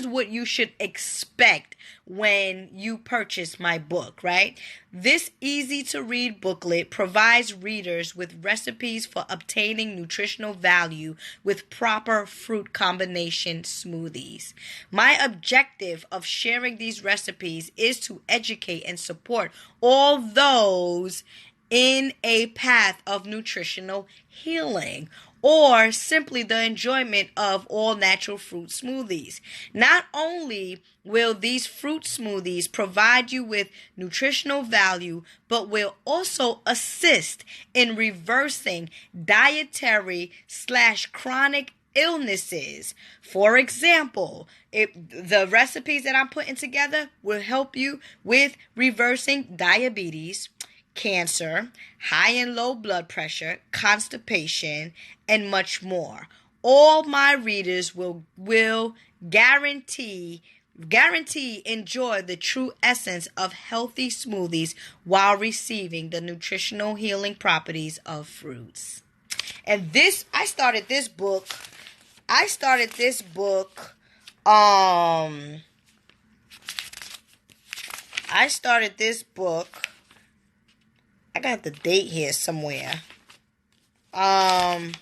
what you should expect when you purchase my book, right? This easy-to-read booklet provides readers with recipes for obtaining nutritional value with proper fruit combination smoothies. My objective of sharing these recipes is to educate and support all those in a path of nutritional healing, or simply the enjoyment of all natural fruit smoothies. Not only will these fruit smoothies provide you with nutritional value, but will also assist in reversing dietary/chronic illnesses. For example, the recipes that I'm putting together will help you with reversing diabetes, cancer, high and low blood pressure, constipation, and much more. All my readers will guarantee enjoy the true essence of healthy smoothies while receiving the nutritional healing properties of fruits. And I started this book. I got the date here somewhere. When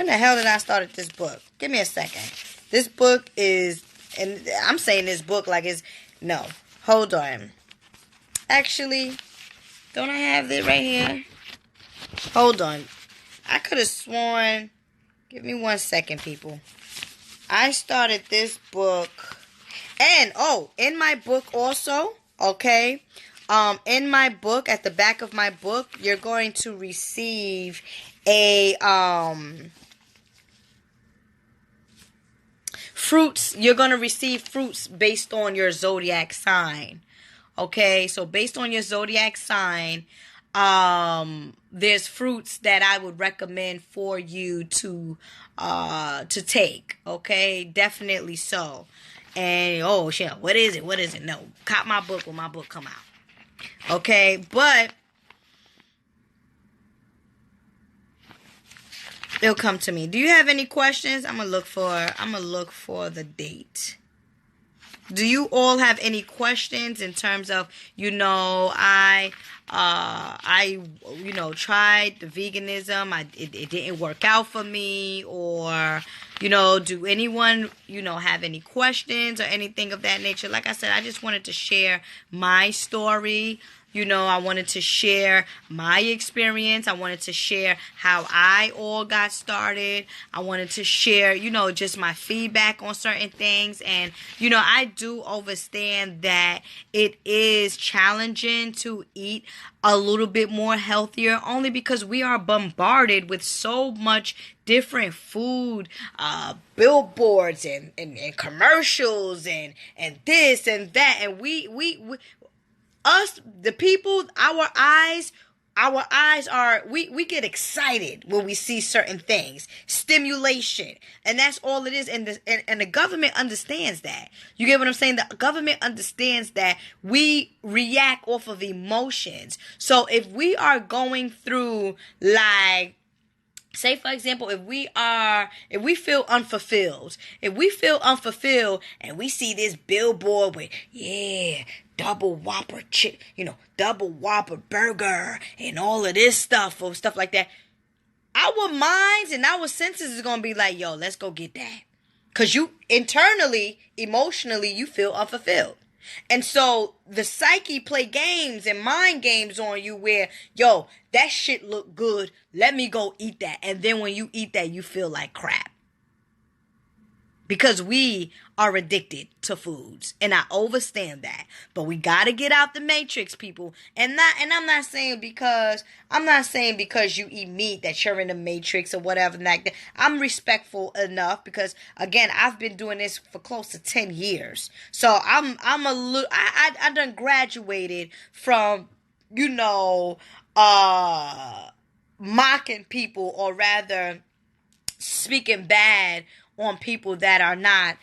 the hell did I start this book? Give me a second. This book is, and I'm saying this book like it's, no. Hold on. Actually, don't I have it right here? Hold on. I could have sworn, give me 1 second, people. I started this book, and, in my book also, okay, in my book, at the back of my book, you're going to receive a, fruits. You're going to receive fruits based on your zodiac sign. Okay, so based on your zodiac sign, there's fruits that I would recommend for you to take. Okay, definitely so. And oh shit, what is it? What is it? No, cop my book when my book come out. Okay, but it'll come to me. Do you have any questions? I'm gonna look for the date. Do you all have any questions in terms of, I tried the veganism. It didn't work out for me, or, do anyone, have any questions or anything of that nature? Like I said, I just wanted to share my story. I wanted to share my experience. I wanted to share how I all got started. I wanted to share, just my feedback on certain things. And, I do understand that it is challenging to eat a little bit more healthier, only because we are bombarded with so much different food, billboards and commercials and this and that. And we us, the people, our eyes are, we get excited when we see certain things. Stimulation. And that's all it is. And the government understands that. You get what I'm saying? The government understands that we react off of emotions. So if we are going through, like, say, for example, if we feel unfulfilled and we see this billboard with, double Whopper double Whopper burger and all of this stuff or stuff like that, our minds and our senses is going to be like, yo, let's go get that. Because you internally, emotionally, you feel unfulfilled. And so the psyche play games and mind games on you where, yo, that shit look good. Let me go eat that. And then when you eat that, you feel like crap. Because we are addicted to foods. And I understand that. But we got to get out the matrix, people. And I'm not saying because you eat meat that you're in the matrix or whatever like that. I'm respectful enough because, again, I've been doing this for close to 10 years. So I done graduated from, mocking people, or rather speaking bad on people that are not,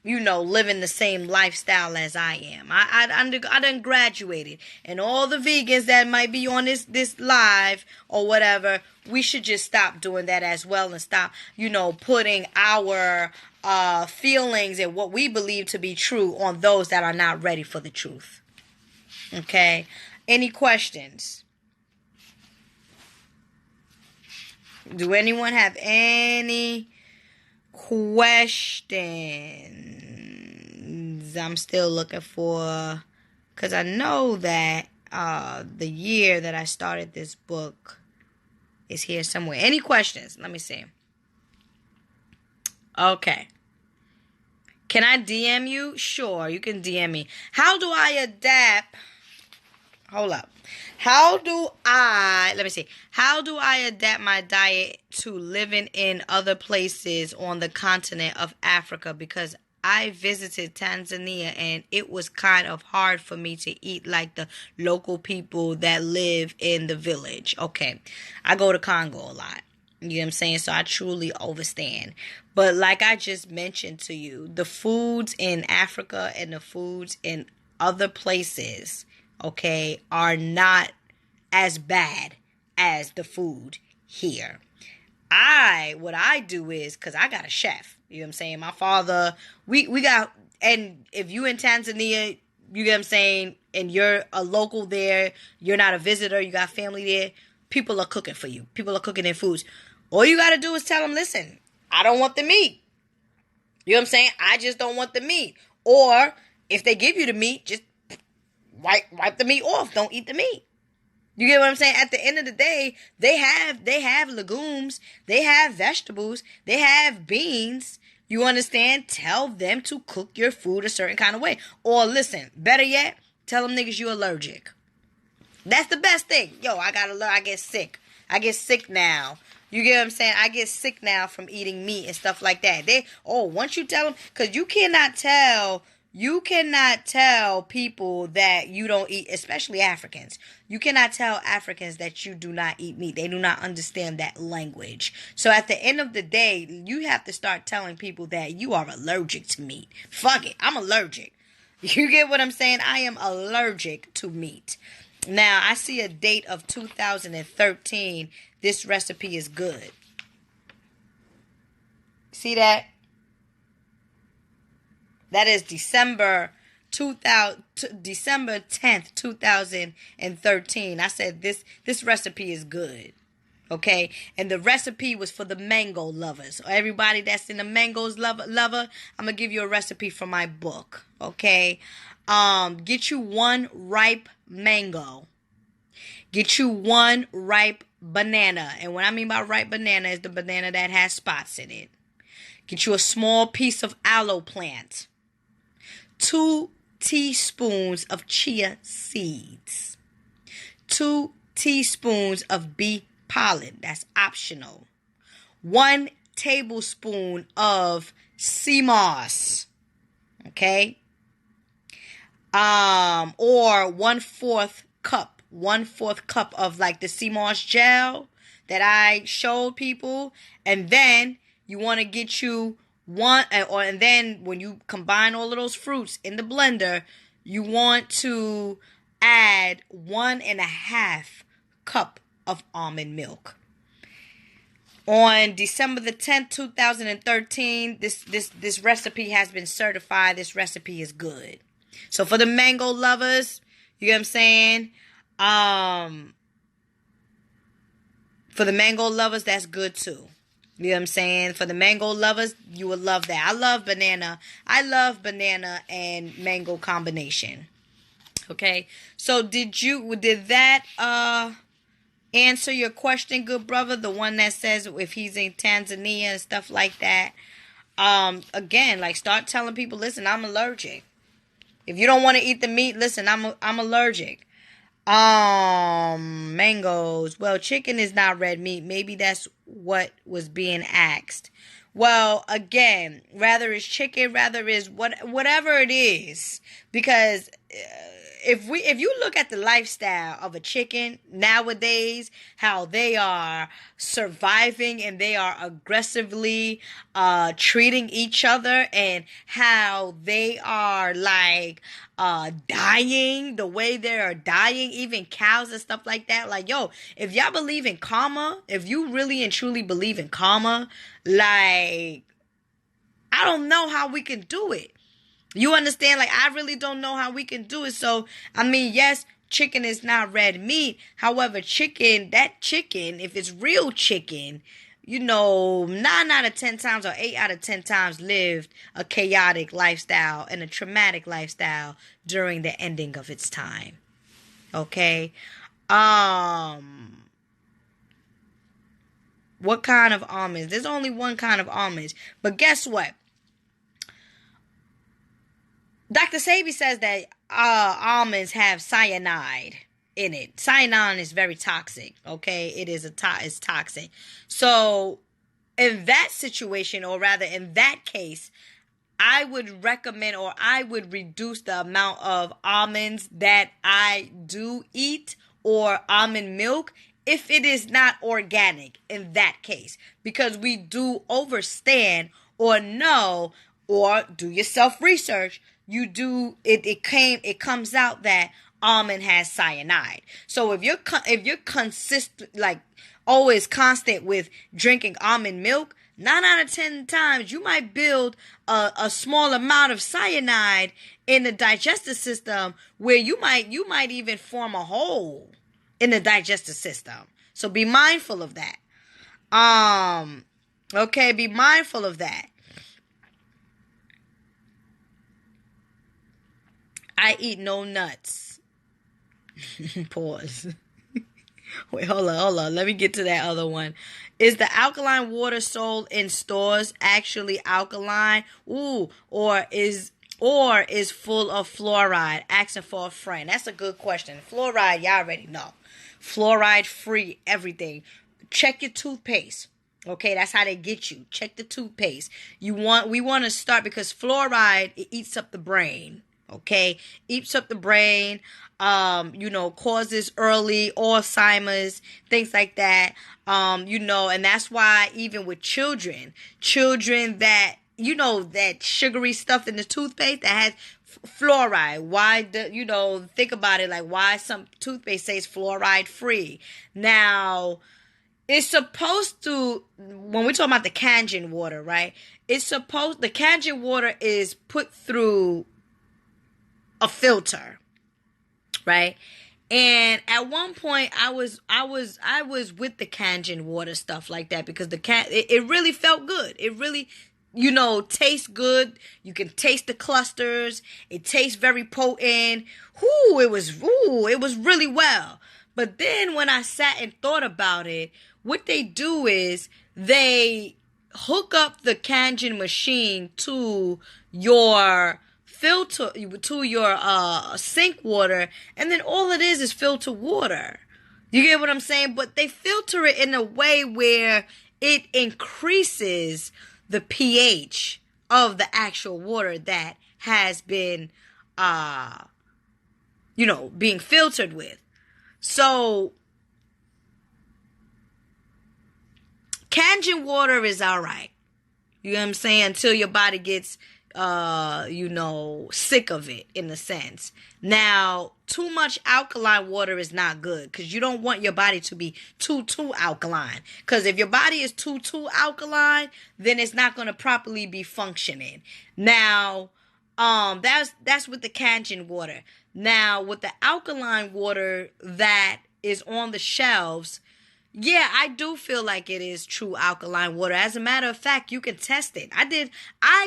living the same lifestyle as I am. I done graduated. And all the vegans that might be on this live or whatever, we should just stop doing that as well and stop, putting our feelings and what we believe to be true on those that are not ready for the truth. Okay? Any questions? Do anyone have any questions? I'm still looking for, because I know that the year that I started this book is here somewhere. Any questions? Let me see. Okay. Can I DM you? Sure, you can DM me. How do I adapt? Hold up. How do I adapt my diet to living in other places on the continent of Africa? Because I visited Tanzania and it was kind of hard for me to eat like the local people that live in the village. Okay. I go to Congo a lot. You know what I'm saying? So I truly understand. But like I just mentioned to you, the foods in Africa and the foods in other places, okay, are not as bad as the food here. What I do is, because I got a chef, you know what I'm saying? My father, we got, and if you in Tanzania, you get what I'm saying, and you're a local there, you're not a visitor, you got family there, people are cooking for you. People are cooking their foods. All you got to do is tell them, listen, I don't want the meat. You know what I'm saying? I just don't want the meat. Or if they give you the meat, just wipe the meat off. Don't eat the meat. You get what I'm saying? At the end of the day, they have legumes, they have vegetables, they have beans. You understand? Tell them to cook your food a certain kind of way. Or listen, better yet, tell them niggas you allergic. That's the best thing. Yo, I get sick. I get sick now. You get what I'm saying? I get sick now from eating meat and stuff like that. Once you tell them, because you cannot tell You cannot tell people that you don't eat, especially Africans. You cannot tell Africans that you do not eat meat. They do not understand that language. So at the end of the day, you have to start telling people that you are allergic to meat. Fuck it, I'm allergic. You get what I'm saying? I am allergic to meat. Now, I see a date of 2013. This recipe is good. See that? That is December 10th, 2013. I said this recipe is good. Okay? And the recipe was for the mango lovers. Everybody that's in the mangoes lover, I'm going to give you a recipe from my book. Okay? Get you one ripe mango. Get you one ripe banana. And what I mean by ripe banana is the banana that has spots in it. Get you a small piece of aloe plant. 2 teaspoons of chia seeds. 2 teaspoons of bee pollen. That's optional. 1 tablespoon of sea moss. Okay? Or 1/4 cup. 1/4 cup of like the sea moss gel that I showed people. And then you want to get you and then when you combine all of those fruits in the blender, you want to add 1.5 cup of almond milk. On December the 10th, 2013, this recipe has been certified. This recipe is good. So for the mango lovers, you get what I'm saying? For the mango lovers, that's good too. You know what I'm saying? For the mango lovers, you will love that. I love banana and mango combination. Okay? So did that answer your question, good brother? The one that says if he's in Tanzania and stuff like that. Again, like start telling people, listen, I'm allergic. If you don't want to eat the meat, listen, I'm allergic. Mangoes. Well, chicken is not red meat. Maybe that's what was being asked. Well, again, rather is chicken, rather is whatever it is, because if you look at the lifestyle of a chicken nowadays, how they are surviving and they are aggressively treating each other, and how they are like dying, the way they are dying, even cows and stuff like that. Like, yo, if y'all believe in karma, if you really and truly believe in karma, like, I don't know how we can do it. You understand? Like, I really don't know how we can do it. So, I mean, yes, chicken is not red meat. However, chicken, if it's real chicken, 9 out of 10 times or 8 out of 10 times lived a chaotic lifestyle and a traumatic lifestyle during the ending of its time. Okay? What kind of almonds? There's only one kind of almonds. But guess what? Dr. Sebi says that almonds have cyanide in it. Cyanide is very toxic, okay? It's toxic. So, in that situation, or rather in that case, I would recommend, or I would reduce the amount of almonds that I do eat, or almond milk, if it is not organic in that case. Because we do understand or know, or do your self-research, it comes out that almond has cyanide. So if you're consistent, like always constant with drinking almond milk, 9 out of 10 times you might build a small amount of cyanide in the digestive system, where you might even form a hole in the digestive system. So be mindful of that. Okay, be mindful of that. I eat no nuts. Pause. Wait, hold on. Let me get to that other one. Is the alkaline water sold in stores actually alkaline? Or is full of fluoride? Asking for a friend. That's a good question. Fluoride, y'all already know. Fluoride free everything. Check your toothpaste. Okay, that's how they get you. Check the toothpaste. We want to start because fluoride, it eats up the brain. Okay, eats up the brain. Causes early Alzheimer's, things like that. And that's why even with children that that sugary stuff in the toothpaste that has fluoride. Think about it, like why some toothpaste says fluoride free. Now, it's supposed to, when we're talking about the Kangen water, right? The Kangen water is put through a filter, right? And at one point, I was with the Kangen water stuff like that because it really felt good. It really, tastes good. You can taste the clusters. It tastes very potent. It was really well. But then when I sat and thought about it, what they do is they hook up the Kangen machine to your filter, to your sink water, and then all it is filter water. You get what I'm saying? But they filter it in a way where it increases the pH of the actual water that has been being filtered with. So Kangen water is all right. You know what I'm saying? Until your body gets, sick of it, in a sense. Now, too much alkaline water is not good because you don't want your body to be too alkaline. Because if your body is too alkaline, then it's not going to properly be functioning. Now, that's with the Kangen water. Now, with the alkaline water that is on the shelves, yeah, I do feel like it is true alkaline water. As a matter of fact, you can test it. I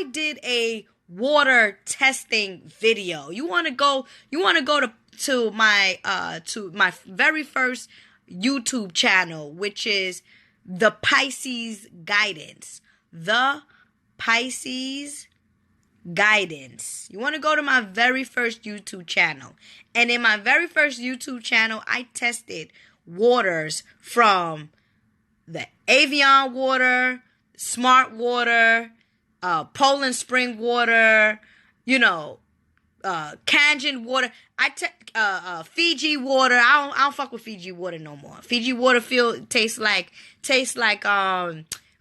did a water testing video. You want to go to my very first YouTube channel, which is The Pisces Guidance. The Pisces Guidance. You want to go to my very first YouTube channel. And in my very first YouTube channel, I tested waters from the Evian water, Smart water, Poland Spring water, Kangen water. Fiji water. I don't fuck with Fiji water no more. Fiji water tastes like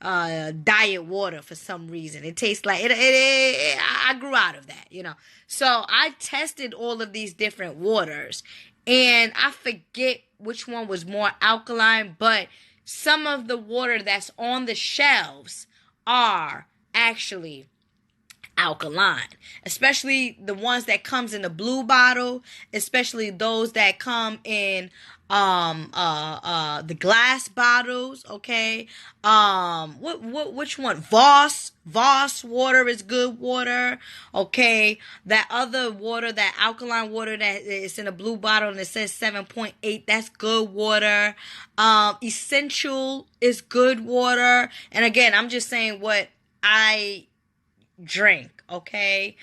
diet water for some reason. It tastes like it. I grew out of that, So I tested all of these different waters, and I forget which one was more alkaline, but some of the water that's on the shelves are actually alkaline, especially the ones that comes in the blue bottle, especially those that come in the glass bottles. Okay, which one? Voss water is good water. Okay, that other water, that alkaline water that is in a blue bottle and it says 7.8, that's good water. Essential is good water. And again, I'm just saying what I drink. Okay,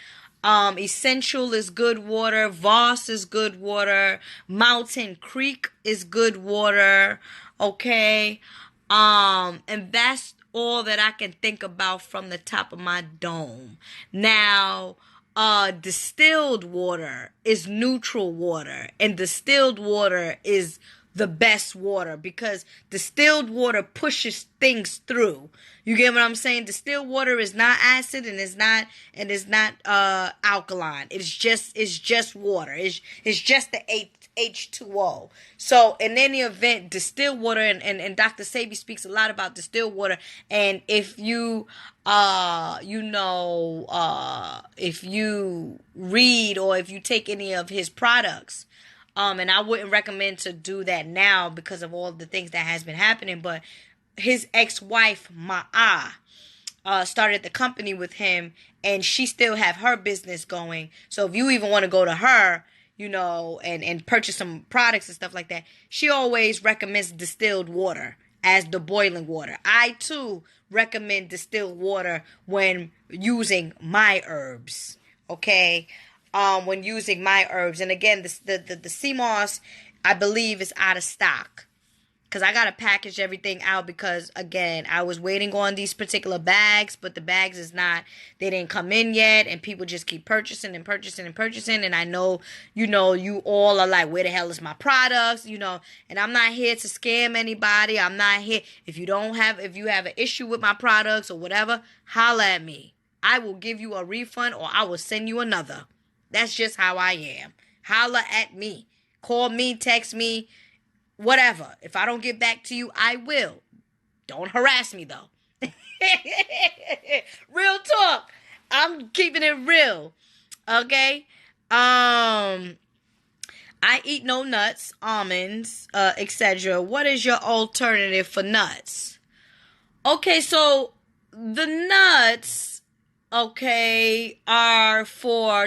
Essential is good water. Voss is good water. Mountain Creek is good water. Okay, and that's all that I can think about from the top of my dome. Now, distilled water is neutral water, and distilled water is the best water because distilled water pushes things through. You get what I'm saying? Distilled water is not acid and is not alkaline. It's just water. It's just the H2O. So in any event, distilled water, and Dr. Sebi speaks a lot about distilled water. And if you if you read or if you take any of his products, and I wouldn't recommend to do that now because of all the things that has been happening, but his ex-wife, Ma'a, started the company with him, and she still have her business going. So if you even want to go to her, and purchase some products and stuff like that, she always recommends distilled water as the boiling water. I, too, recommend distilled water when using my herbs, okay? When using my herbs. And again, the sea moss, I believe, is out of stock. because I got to package everything out because, again, I was waiting on these particular bags, but the bags they didn't come in yet, and people just keep purchasing and purchasing and purchasing, and I know, you all are like, where the hell is my products, and I'm not here to scam anybody. I'm not here. If you have an issue with my products or whatever, holla at me. I will give you a refund or I will send you another. That's just how I am. Holla at me. Call me, text me, whatever. If I don't get back to you, I will. Don't harass me, though. Real talk. I'm keeping it real. Okay? I eat no nuts, almonds, etc. What is your alternative for nuts? Okay, so the nuts,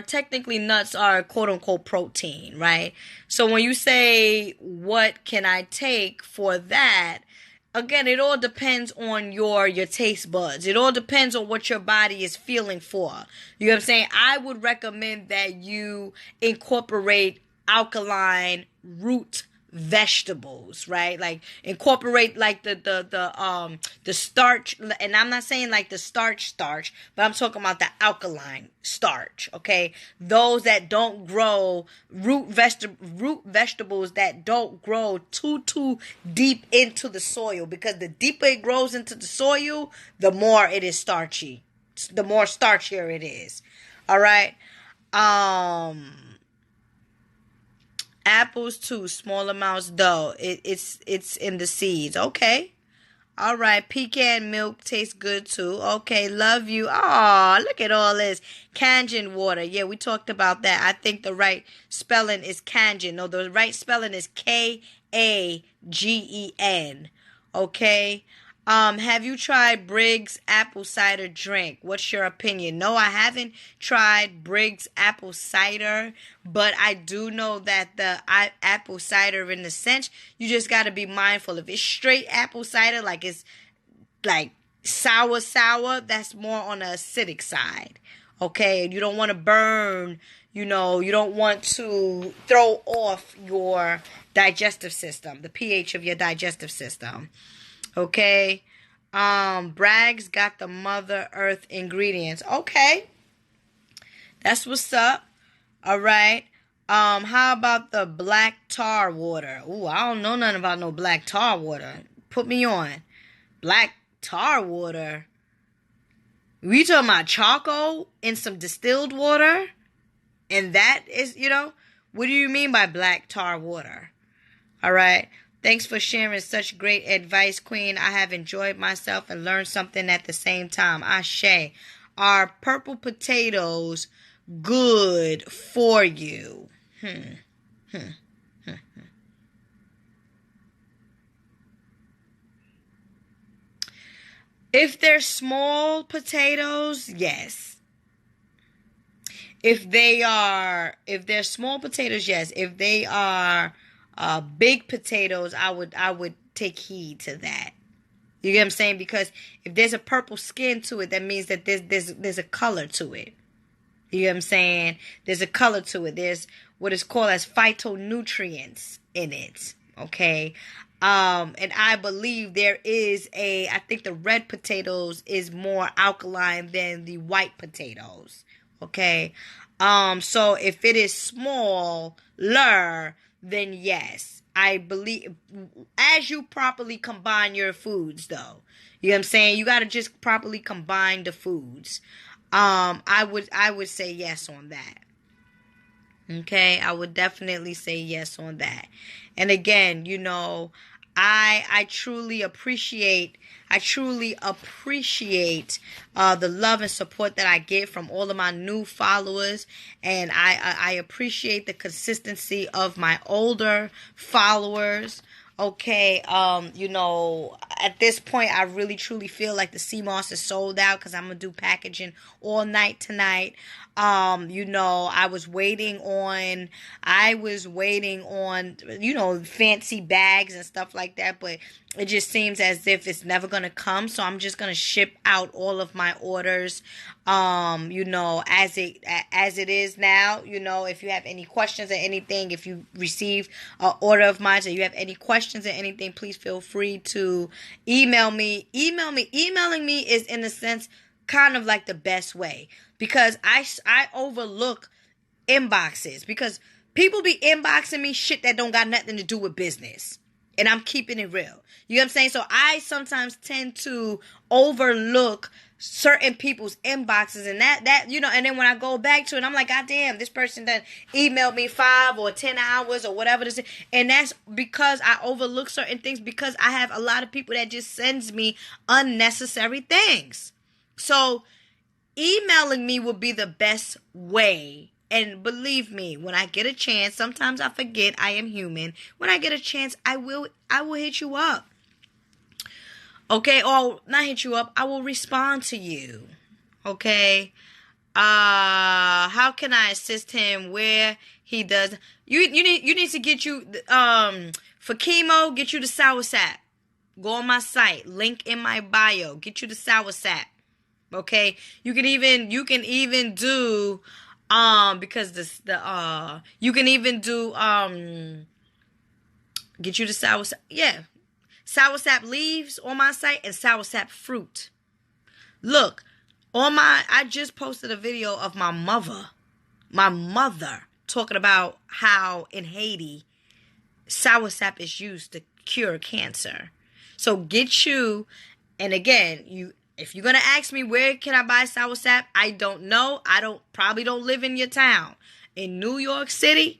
technically nuts are quote unquote protein, right? So when you say, what can I take for that? Again, it all depends on your taste buds. It all depends on what your body is feeling for. You know what I'm saying? I would recommend that you incorporate alkaline root vegetables, right? Like incorporate like the starch, and I'm not saying like the starch, but I'm talking about the alkaline starch, okay? Those that don't grow root vegetables that don't grow too deep into the soil, because the deeper it grows into the soil, the more it is starchy. The more starchier it is. All right? Apples too, small amounts though. It's in the seeds. Okay. All right. Pecan milk tastes good too. Okay. Love you. Oh, look at all this. Kangen water. Yeah, we talked about that. I think the right spelling is Kangen. No, the right spelling is Kagen. Okay. Have you tried Briggs apple cider drink? What's your opinion? No, I haven't tried Briggs apple cider, but I do know that the apple cider, in the sense, you just got to be mindful. If it's straight apple cider, like it's like sour, that's more on the acidic side. Okay, and you don't want to burn, you don't want to throw off your digestive system, the pH of your digestive system. Okay. Bragg's got the Mother Earth ingredients. Okay. That's what's up. All right. How about the black tar water? Ooh, I don't know nothing about no black tar water. Put me on. Black tar water. We talking about charcoal in some distilled water? And that is, what do you mean by black tar water? All right. Thanks for sharing such great advice, Queen. I have enjoyed myself and learned something at the same time. Ashe. Are purple potatoes good for you? If they're small potatoes, yes. If they're small potatoes, yes. If they are big potatoes, I would take heed to that. You get what I'm saying? Because if there's a purple skin to it, that means that there's a color to it. You get what I'm saying? There's a color to it. There's what is called as phytonutrients in it. Okay. And I believe I think the red potatoes is more alkaline than the white potatoes. Okay. So if it is smaller, then yes, I believe, as you properly combine your foods, though. You know what I'm saying? You got to just properly combine the foods. I would say yes on that. Okay, I would definitely say yes on that. And again, I truly appreciate the love and support that I get from all of my new followers, and I appreciate the consistency of my older followers. Okay, at this point, I really truly feel like the sea moss is sold out, because I'm gonna do packaging all night tonight. I was waiting on, fancy bags and stuff like that, but it just seems as if it's never gonna come. So I'm just gonna ship out all of my orders, as it is now. If you have any questions or anything, if you received an order of mine, or you have any questions or anything, please feel free to email me. Emailing me is, in a sense, kind of like the best way, because I overlook inboxes, because people be inboxing me shit that don't got nothing to do with business. And I'm keeping it real. You know what I'm saying? So I sometimes tend to overlook certain people's inboxes, and that and then when I go back to it, I'm like, God damn, this person done emailed me 5 or 10 hours or whatever this is. And that's because I overlook certain things, because I have a lot of people that just sends me unnecessary things. So emailing me would be the best way. And believe me, when I get a chance, sometimes I forget, I am human. When I get a chance, I will hit you up. Okay, or not hit you up, I will respond to you. Okay? How can I assist him where he does? You need to get you for chemo, get you the Soursap. Go on my site, link in my bio, get you the Soursap. Okay? You can even do because you can even do get you the Soursap. Yeah. Soursap leaves on my site and Soursap fruit. Look, I just posted a video of my mother talking about how in Haiti Soursap is used to cure cancer. So get you, and again, if you're going to ask me where can I buy Soursap, I don't know. Probably don't live in your town. In New York City,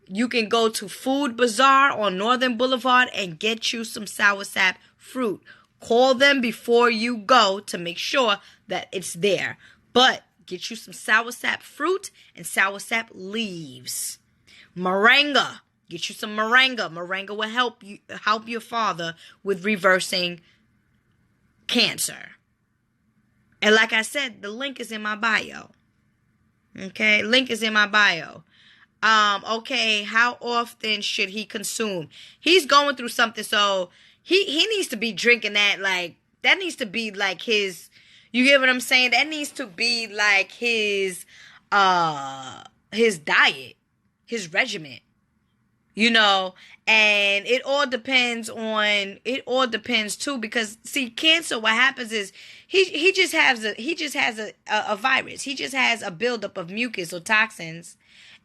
you can go to Food Bazaar on Northern Boulevard and get you some Soursap fruit. Call them before you go to make sure that it's there. But get you some Soursap fruit and Soursap leaves. Moringa. Get you some moringa. Moringa will help your father with reversing cancer. And like I said, the link is in my bio. Okay, link is in my bio. Okay, how often should he consume? He's going through something, so he needs to be drinking that, like, that needs to be like his, you get what I'm saying? That needs to be like his diet, his regimen. And it all depends too, because see, cancer, what happens is he just has a virus. He just has a buildup of mucus or toxins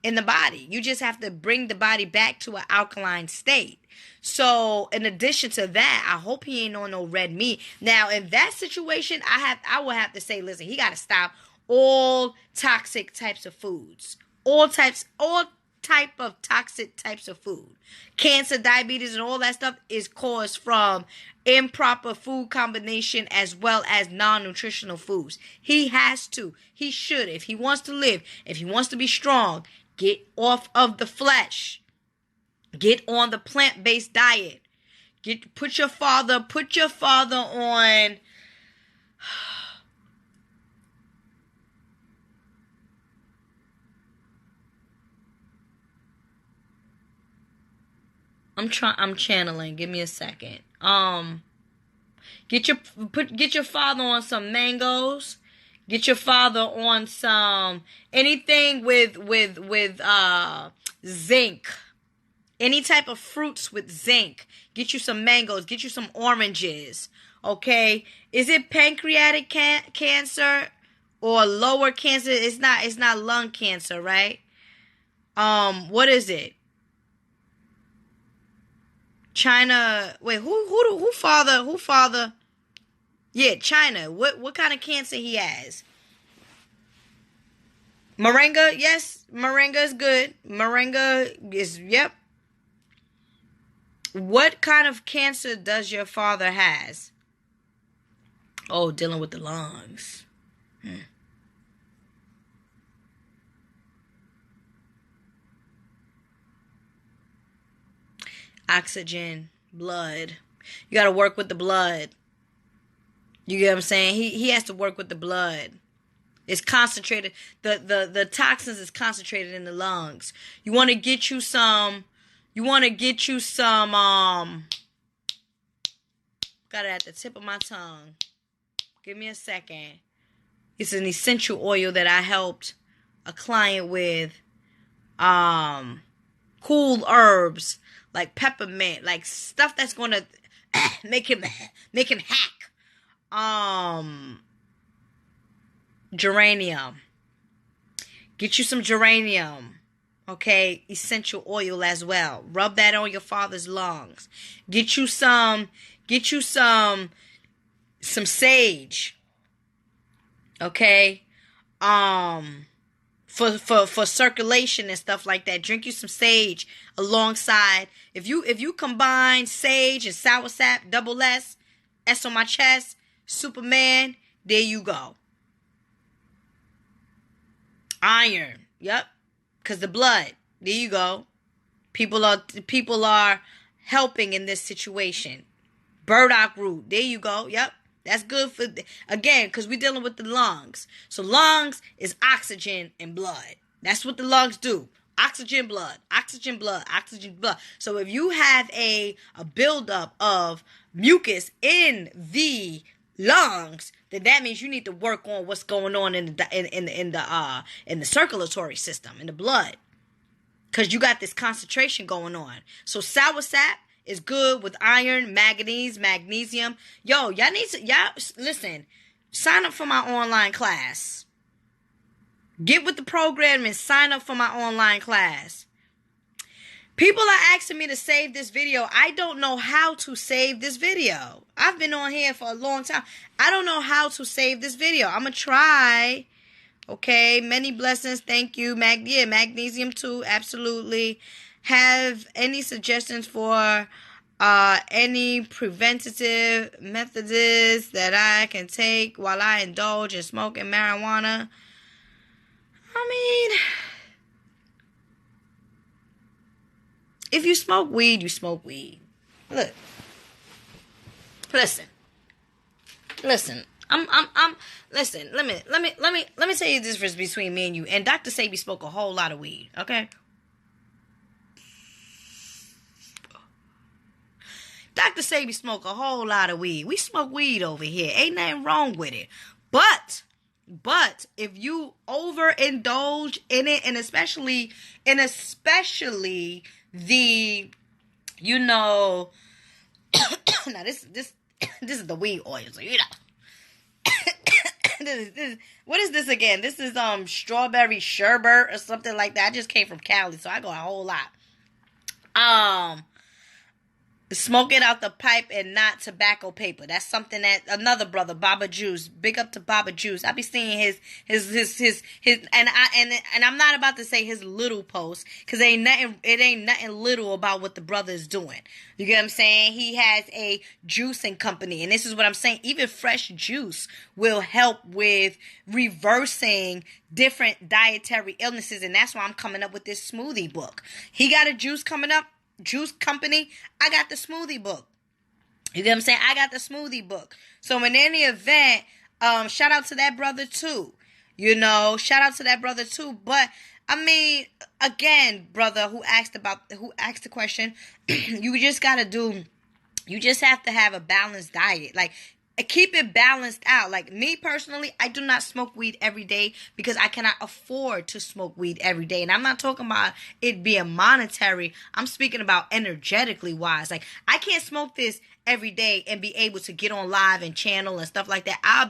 in the body. You just have to bring the body back to an alkaline state. So in addition to that, I hope he ain't on no red meat. Now, in that situation, I will have to say, listen, he got to stop all toxic types of foods. All type of toxic types of food. Cancer, diabetes, and all that stuff is caused from improper food combination as well as non-nutritional foods. He should, if he wants to live, if he wants to be strong, get off of the flesh. Get on the plant-based diet. Put your father on. I'm channeling. Give me a second. Get your father on some mangoes. Get your father on some anything with zinc. Any type of fruits with zinc. Get you some mangoes. Get you some oranges. Okay? Is it pancreatic cancer or lower cancer? It's not lung cancer, right? What is it? China. Wait, who father? Yeah, China. What kind of cancer he has? Moringa, yes, moringa is good. Moringa is, yep. What kind of cancer does your father has? Oh, dealing with the lungs. Oxygen, blood. You got to work with the blood. You get what I'm saying? He has to work with the blood. It's concentrated. The toxins is concentrated in the lungs. You want to get you some. Got it at the tip of my tongue. Give me a second. It's an essential oil that I helped a client with. Cool herbs like peppermint, like stuff that's gonna make him hack. Geranium. Get you some geranium. Okay, essential oil as well. Rub that on your father's lungs. Get you some sage. Okay? For circulation and stuff like that. Drink you some sage alongside. If you combine sage and sour sap, double S on my chest, Superman, there you go. Iron. Yep. Cause the blood. There you go. People are helping in this situation. Burdock root. There you go. Yep. That's good for, again, because we're dealing with the lungs. So lungs is oxygen and blood. That's what the lungs do. Oxygen, blood. Oxygen, blood. Oxygen, blood. So if you have a buildup of mucus in the lungs, then that means you need to work on what's going on in the circulatory system, in the blood. Because you got this concentration going on. So sour sap is good with iron, manganese, magnesium. Y'all listen, sign up for my online class. Get with the program and sign up for my online class. People are asking me to save this video. I don't know how to save this video. I've been on here for a long time. I don't know how to save this video. I'm going to try. Okay, many blessings. Thank you. Magnesium too. Absolutely. Have any suggestions for any preventative methods that I can take while I indulge in smoking marijuana? I mean, if you smoke weed, you smoke weed. Look. Listen. Listen. Listen, let me tell you the difference between me and you. And Dr. Sebi spoke a whole lot of weed, okay? Dr. Sebi smoke a whole lot of weed. We smoke weed over here. Ain't nothing wrong with it. But if you overindulge in it, and especially the, you know, now this is the weed oil, so you know. What is this again? This is strawberry sherbet or something like that. I just came from Cali, so I go a whole lot. Smoke it out the pipe and not tobacco paper. That's something that another brother, Baba Juice. Big up to Baba Juice. I be seeing his and I'm not about to say his little post, because it ain't nothing little about what the brother is doing. You get what I'm saying? He has a juicing company, and this is what I'm saying. Even fresh juice will help with reversing different dietary illnesses, and that's why I'm coming up with this smoothie book. He got a juice coming up. Juice company, I got the smoothie book. You get what I'm saying? I got the smoothie book. So in any event, shout out to that brother too. You know, shout out to that brother too. But I mean, again, brother who asked the question, you just have to have a balanced diet. Like, keep it balanced out. Like, me personally, I do not smoke weed every day because I cannot afford to smoke weed every day. And I'm not talking about it being monetary. I'm speaking about energetically wise. Like, I can't smoke this every day and be able to get on live and channel and stuff like that. I'll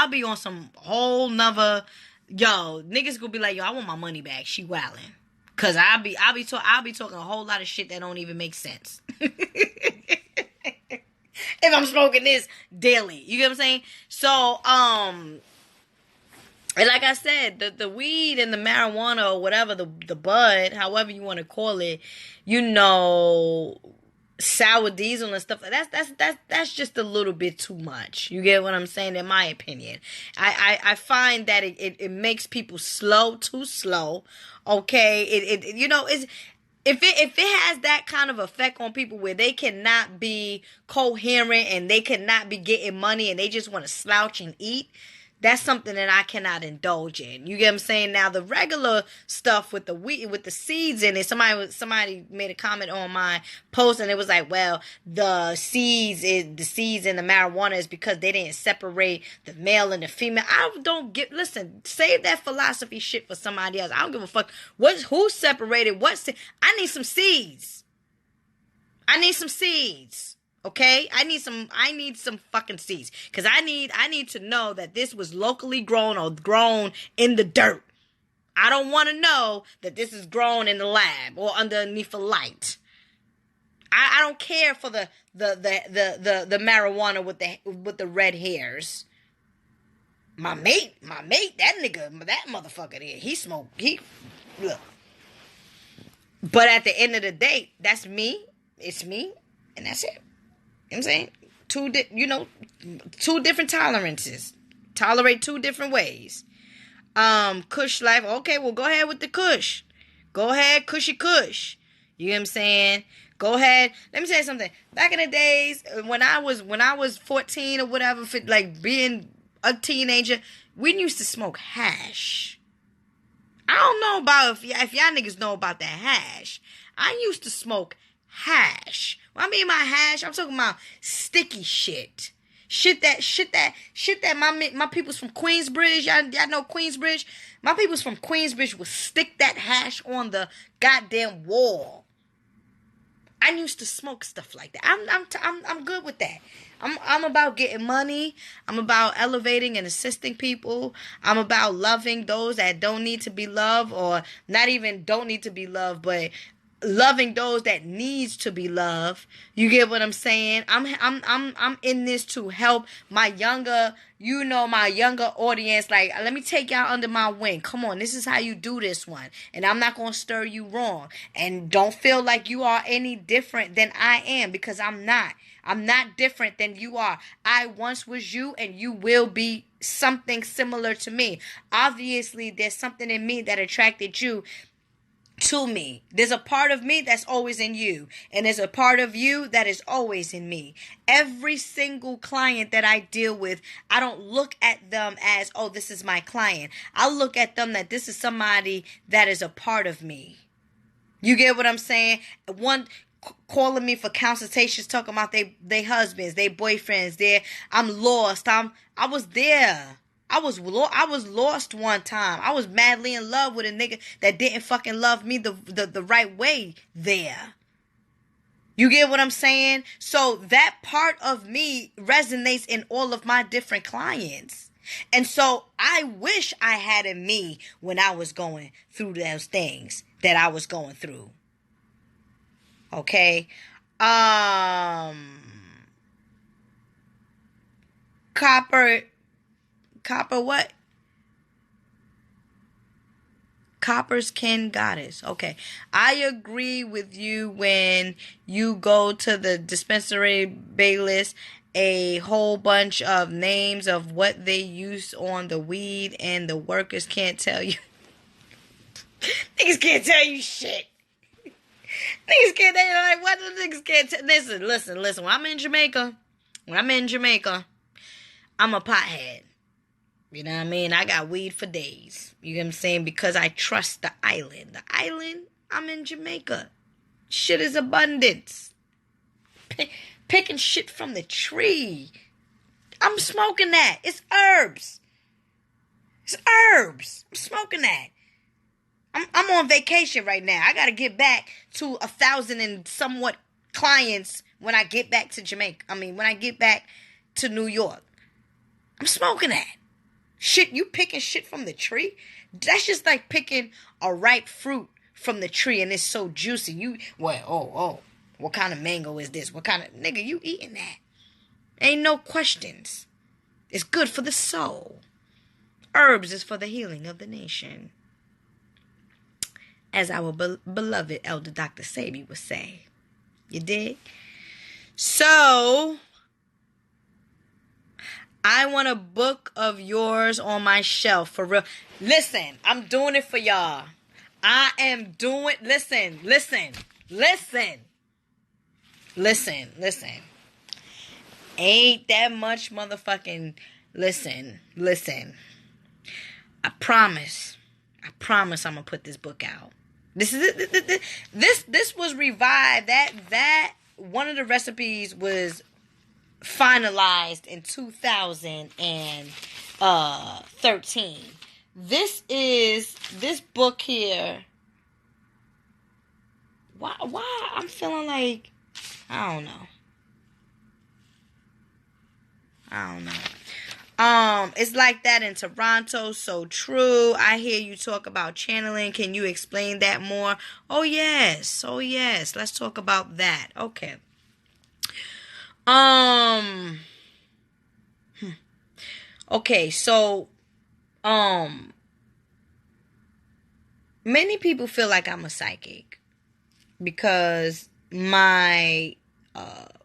be on some whole nother, niggas gonna be like, I want my money back. She wildin'. Cause I'll be talking a whole lot of shit that don't even make sense. If I'm smoking this daily. You get what I'm saying? So, and like I said, the weed and the marijuana or whatever, the bud, however you want to call it, you know, sour diesel and stuff, that's just a little bit too much. You get what I'm saying? In my opinion. I find that it makes people too slow. Okay? If it has that kind of effect on people where they cannot be coherent and they cannot be getting money and they just want to slouch and eat, That's something that I cannot indulge in. You get what I'm saying? Now the regular stuff with the wheat, with the seeds in it. Somebody made a comment on my post, and it was like, well, the seeds and the marijuana is because they didn't separate the male and the female. Listen, save that philosophy shit for somebody else. I don't give a fuck who separated what. I need some seeds. Okay, I need some fucking seeds, because I need to know that this was locally grown or grown in the dirt. I don't want to know that this is grown in the lab or underneath a light. I don't care for the marijuana with the red hairs. My mate, that motherfucker there, he smoked. Look. But at the end of the day, that's me. It's me, and that's it. You know what I'm saying? Two different tolerances. Tolerate two different ways. Kush life. Okay, well, go ahead with the kush. Go ahead, cushy kush. You know what I'm saying? Go ahead. Let me tell you something. Back in the days, when I was 14 or whatever, like being a teenager, we used to smoke hash. I don't know about if y'all niggas know about that hash. I used to smoke hash. When I mean my hash, I'm talking about sticky shit. Shit that my peoples from Queensbridge, y'all know Queensbridge? My peoples from Queensbridge would stick that hash on the goddamn wall. I used to smoke stuff like that. I'm good with that. I'm about getting money. I'm about elevating and assisting people. I'm about loving those that don't need to be loved, or not even don't need to be loved, but loving those that needs to be loved. You get what I'm saying? I'm in this to help my younger audience. Like, let me take y'all under my wing. Come on, this is how you do this one. And I'm not going to stir you wrong. And don't feel like you are any different than I am, because I'm not. I'm not different than you are. I once was you, and you will be something similar to me. Obviously, there's something in me that attracted you to me. There's a part of me that's always in you, and there's a part of you that is always in me. Every single client that I deal with, I don't look at them as, oh, this is my client. I look at them that this is somebody that is a part of me. You get what I'm saying? One calling me for consultations, talking about they husbands, they boyfriends, I'm lost. I was there. I was lost one time. I was madly in love with a nigga that didn't fucking love me the right way there. You get what I'm saying? So that part of me resonates in all of my different clients. And so I wish I had in me when I was going through those things that I was going through. Okay? Copper what? Copper's Kin Goddess. Okay. I agree with you when you go to the dispensary Bayless, a whole bunch of names of what they use on the weed, and the workers can't tell you. Niggas can't tell you shit. Niggas can't tell you, like, what the niggas can't tell. Listen. When I'm in Jamaica, I'm a pothead. You know what I mean? I got weed for days. You know what I'm saying? Because I trust the island. The island, I'm in Jamaica. Shit is abundance. Picking shit from the tree. I'm smoking that. It's herbs. I'm smoking that. I'm on vacation right now. I got to get back to 1,000 and somewhat clients when I get back to Jamaica. When I get back to New York. I'm smoking that. Shit, you picking shit from the tree? That's just like picking a ripe fruit from the tree, and it's so juicy. What kind of mango is this? What kind of, nigga, you eating that? Ain't no questions. It's good for the soul. Herbs is for the healing of the nation. As our beloved Elder Dr. Sabi would say. You dig? So, I want a book of yours on my shelf, for real. Listen, I'm doing it for y'all. I am doing, listen. Ain't that much motherfucking Listen. I promise I'm gonna put this book out. This was revived. That one of the recipes was finalized in 2013. This book here. Why I'm feeling like I don't know. It's like that in Toronto. So true. I hear you talk about channeling. Can you explain that more? Oh yes. Let's talk about that. Okay. Okay, so many people feel like I'm a psychic because my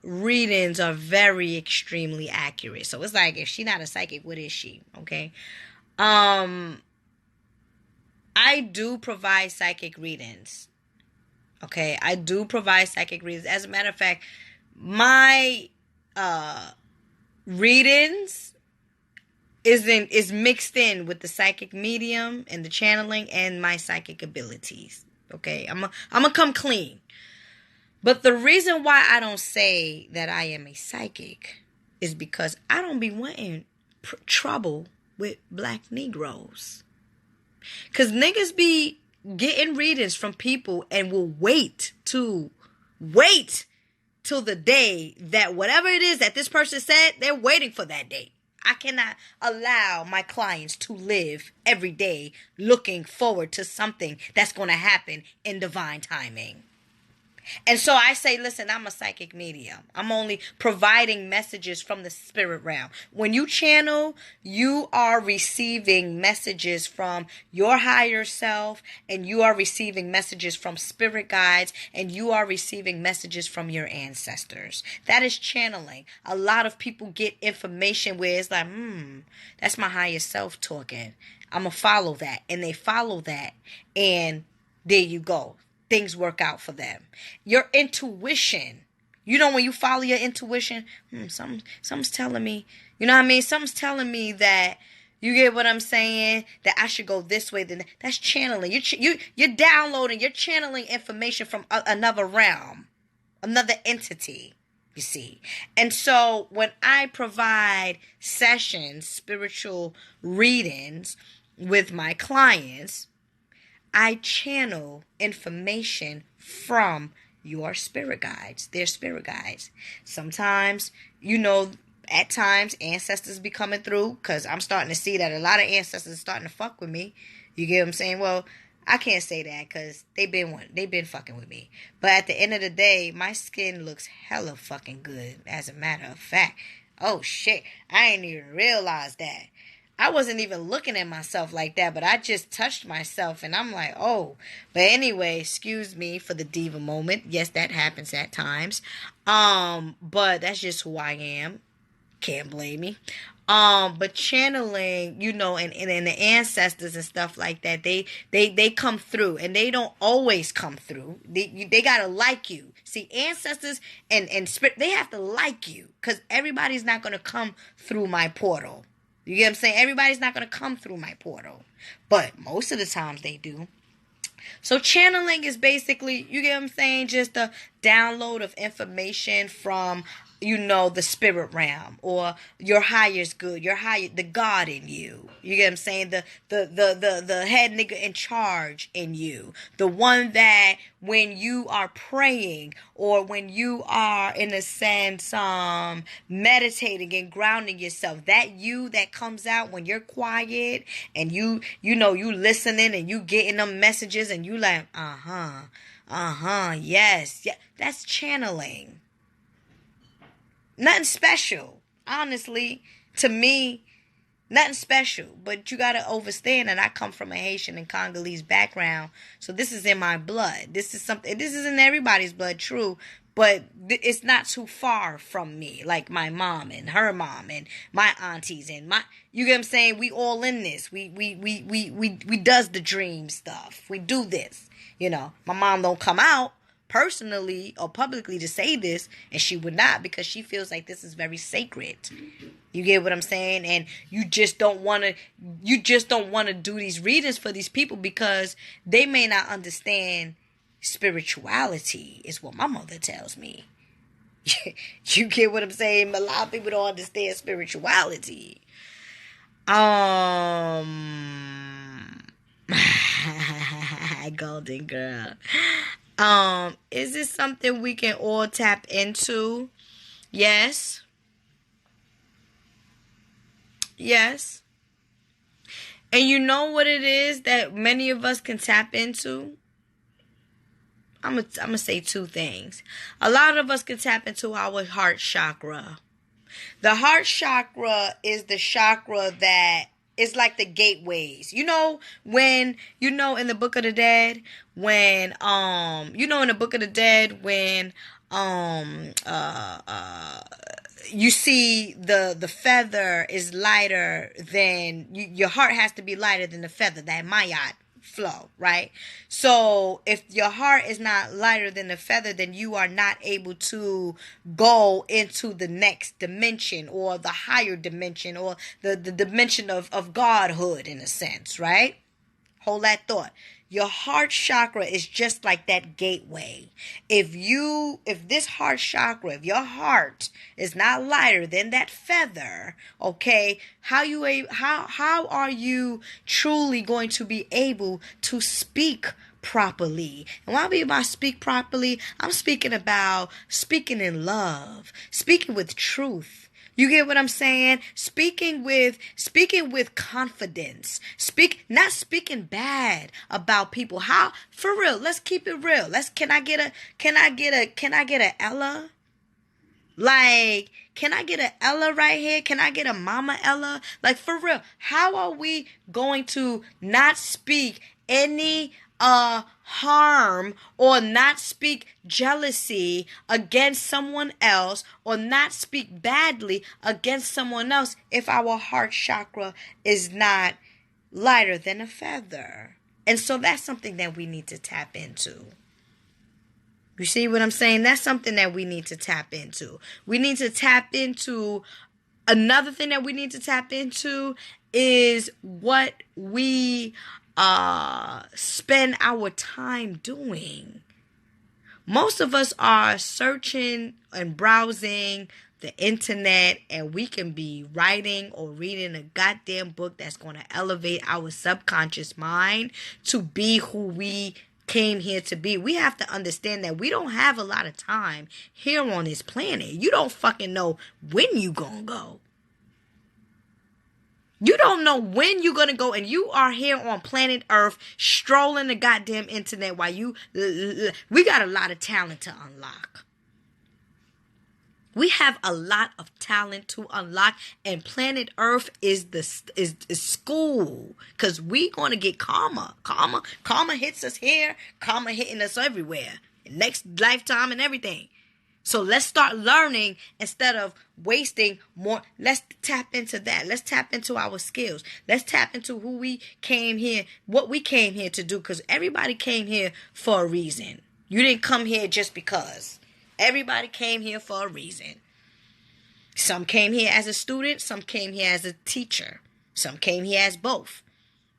readings are very extremely accurate. So it's like, if she's not a psychic, what is she? Okay. I do provide psychic readings. Okay, I do provide psychic readings. As a matter of fact, my readings is mixed in with the psychic medium and the channeling and my psychic abilities. Okay, I'm gonna come clean. But the reason why I don't say that I am a psychic is because I don't be wanting trouble with black Negroes. Because niggas be getting readings from people and will wait till the day that whatever it is that this person said, they're waiting for that day. I cannot allow my clients to live every day looking forward to something that's going to happen in divine timing. And so I say, listen, I'm a psychic medium. I'm only providing messages from the spirit realm. When you channel, you are receiving messages from your higher self, and you are receiving messages from spirit guides, and you are receiving messages from your ancestors. That is channeling. A lot of people get information where it's like, that's my higher self talking. I'm going to follow that. And they follow that. And there you go. Things work out for them. Your intuition. You know, when you follow your intuition, something's telling me, you know what I mean? Something's telling me that, you get what I'm saying? That I should go this way. Then that's channeling. You're downloading, you're channeling information from another realm, another entity, you see. And so when I provide sessions, spiritual readings with my clients, I channel information from your spirit guides, their spirit guides. Sometimes, at times ancestors be coming through, because I'm starting to see that a lot of ancestors are starting to fuck with me. You get what I'm saying? Well, I can't say that because they've been fucking with me. But at the end of the day, my skin looks hella fucking good, as a matter of fact. Oh shit, I ain't even realized that. I wasn't even looking at myself like that, but I just touched myself and I'm like, oh. But anyway, excuse me for the diva moment. Yes, that happens at times. But that's just who I am. Can't blame me. But channeling, and the ancestors and stuff like that, they come through, and they don't always come through. They gotta like you. See, ancestors and spirit, they have to like you, because everybody's not gonna come through my portal. You get what I'm saying? Everybody's not going to come through my portal. But most of the times they do. So channeling is basically, you get what I'm saying, just a download of information from, the spirit realm, or your highest good, the God in you. You get what I'm saying? The head nigga in charge in you. The one that when you are praying, or when you are, in a sense, meditating and grounding yourself, that comes out when you're quiet and you listening and you getting them messages and you like, yes, that's channeling. Nothing special. Honestly, to me, nothing special. But you got to understand that I come from a Haitian and Congolese background. So this is in my blood. This is in everybody's blood, true. But it's not too far from me. Like my mom and her mom and my aunties and you get what I'm saying? We all in this. We does the dream stuff. We do this. My mom don't come out personally or publicly to say this, and she would not, because she feels like this is very sacred. You get what I'm saying? And you just don't want to do these readings for these people because they may not understand spirituality, is what my mother tells me. You get what I'm saying? A lot of people don't understand spirituality. Golden girl. Is this something we can all tap into? Yes. Yes. And you know what it is that many of us can tap into? I'm gonna say two things. A lot of us can tap into our heart chakra. The heart chakra is the chakra that is like the gateways. In the Book of the Dead, when in the Book of the Dead, when you see the feather is lighter than your heart has to be lighter than the feather, that mayat flow, right? So if your heart is not lighter than the feather, then you are not able to go into the next dimension, or the higher dimension, or the dimension of godhood, in a sense, right? Hold that thought. Your heart chakra is just like that gateway. If this heart chakra, if your heart is not lighter than that feather, okay, how are you truly going to be able to speak properly? And what I mean by speak properly, I'm speaking about speaking in love, speaking with truth. You get what I'm saying? Speaking with confidence. Not speaking bad about people. How, for real? Let's keep it real. Can I get a Ella? Like, can I get a Ella right here? Can I get a Mama Ella? Like, for real, how are we going to not speak any harm, or not speak jealousy against someone else, or not speak badly against someone else, if our heart chakra is not lighter than a feather? And so that's something that we need to tap into. You see what I'm saying? That's something that we need to tap into. We need to tap into, another thing that we need to tap into is what we spend our time doing. Most of us are searching and browsing the internet, and we can be writing or reading a goddamn book that's going to elevate our subconscious mind to be who we came here to be. We have to understand that we don't have a lot of time here on this planet. You don't fucking know when you gonna go. You don't know when you're going to go, and you are here on planet Earth strolling the goddamn internet while we got a lot of talent to unlock. We have a lot of talent to unlock, and planet Earth is school, because we going to get karma. Karma hits us here, karma hitting us everywhere. Next lifetime and everything. So let's start learning instead of wasting more. Let's tap into that. Let's tap into our skills. Let's tap into who we came here, what we came here to do, because everybody came here for a reason. You didn't come here just because. Everybody came here for a reason. Some came here as a student. Some came here as a teacher. Some came here as both,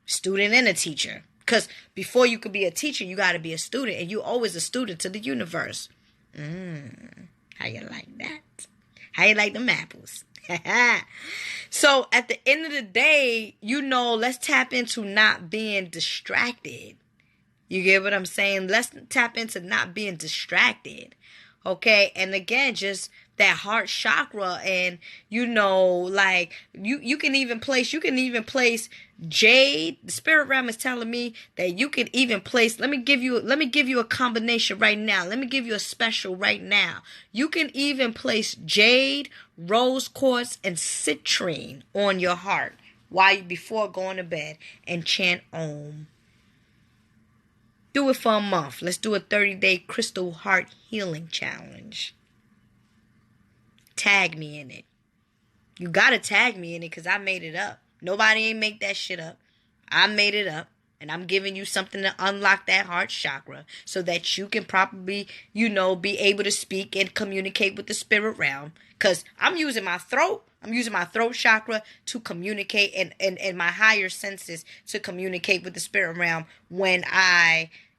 student and a teacher. Because before you could be a teacher, you got to be a student, and you're always a student to the universe. How you like that? How you like them apples? So at the end of the day, let's tap into not being distracted. You get what I'm saying? Let's tap into not being distracted. Okay? And again, just that heart chakra, and you can even place jade. The spirit realm is telling me that you can even place, let me give you a combination right now. Let me give you a special right now. You can even place jade, rose quartz, and citrine on your heart before going to bed, and chant Om. Do it for a month. Let's do a 30-day crystal heart healing challenge. Tag me in it. You gotta tag me in it, because I made it up. Nobody ain't make that shit up. I made it up, And I'm giving you something to unlock that heart chakra so that you can probably, be able to speak and communicate with the spirit realm. Because I'm using my throat. I'm using my throat chakra to communicate and my higher senses to communicate with the spirit realm when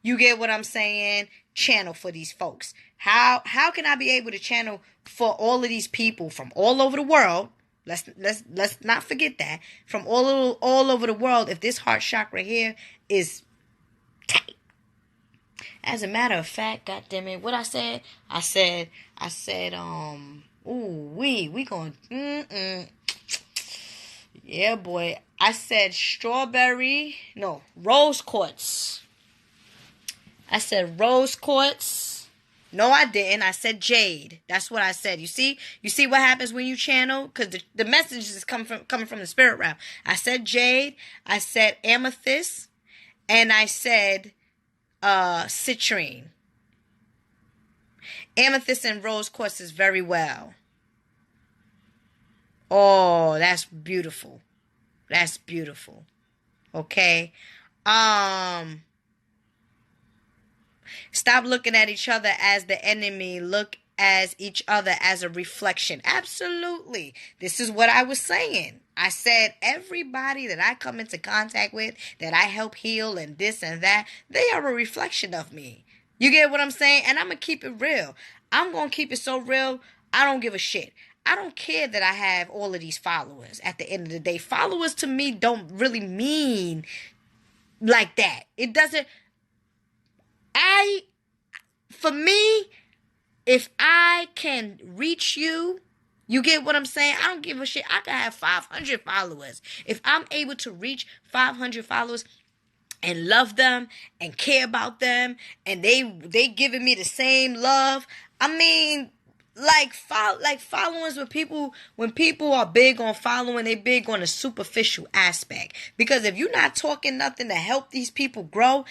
you get what I'm saying, channel for these folks. How can I be able to channel for all of these people from all over the world? Let's not forget that. From all over the world, if this heart chakra here is tight. As a matter of fact, goddamn it, what I said, we going, yeah, boy. I said rose quartz. I said rose quartz. No, I didn't. I said jade. That's what I said. You see what happens when you channel? Because the message is coming from the spirit realm. I said jade. I said amethyst. And I said citrine. Amethyst and rose quartz is very well. Oh, that's beautiful. That's beautiful. Okay. Stop looking at each other as the enemy. Look as each other as a reflection. Absolutely. This is what I was saying. I said everybody that I come into contact with, that I help heal and this and that, they are a reflection of me. You get what I'm saying? And I'm going to keep it real. I'm going to keep it so real, I don't give a shit. I don't care that I have all of these followers. At the end of the day, followers to me don't really mean like that. It doesn't. For me, if I can reach you, you get what I'm saying? I don't give a shit. I can have 500 followers. If I'm able to reach 500 followers and love them and care about them and they giving me the same love, I mean, like followers when people are big on following, they big on the superficial aspect. Because if you're not talking nothing to help these people grow,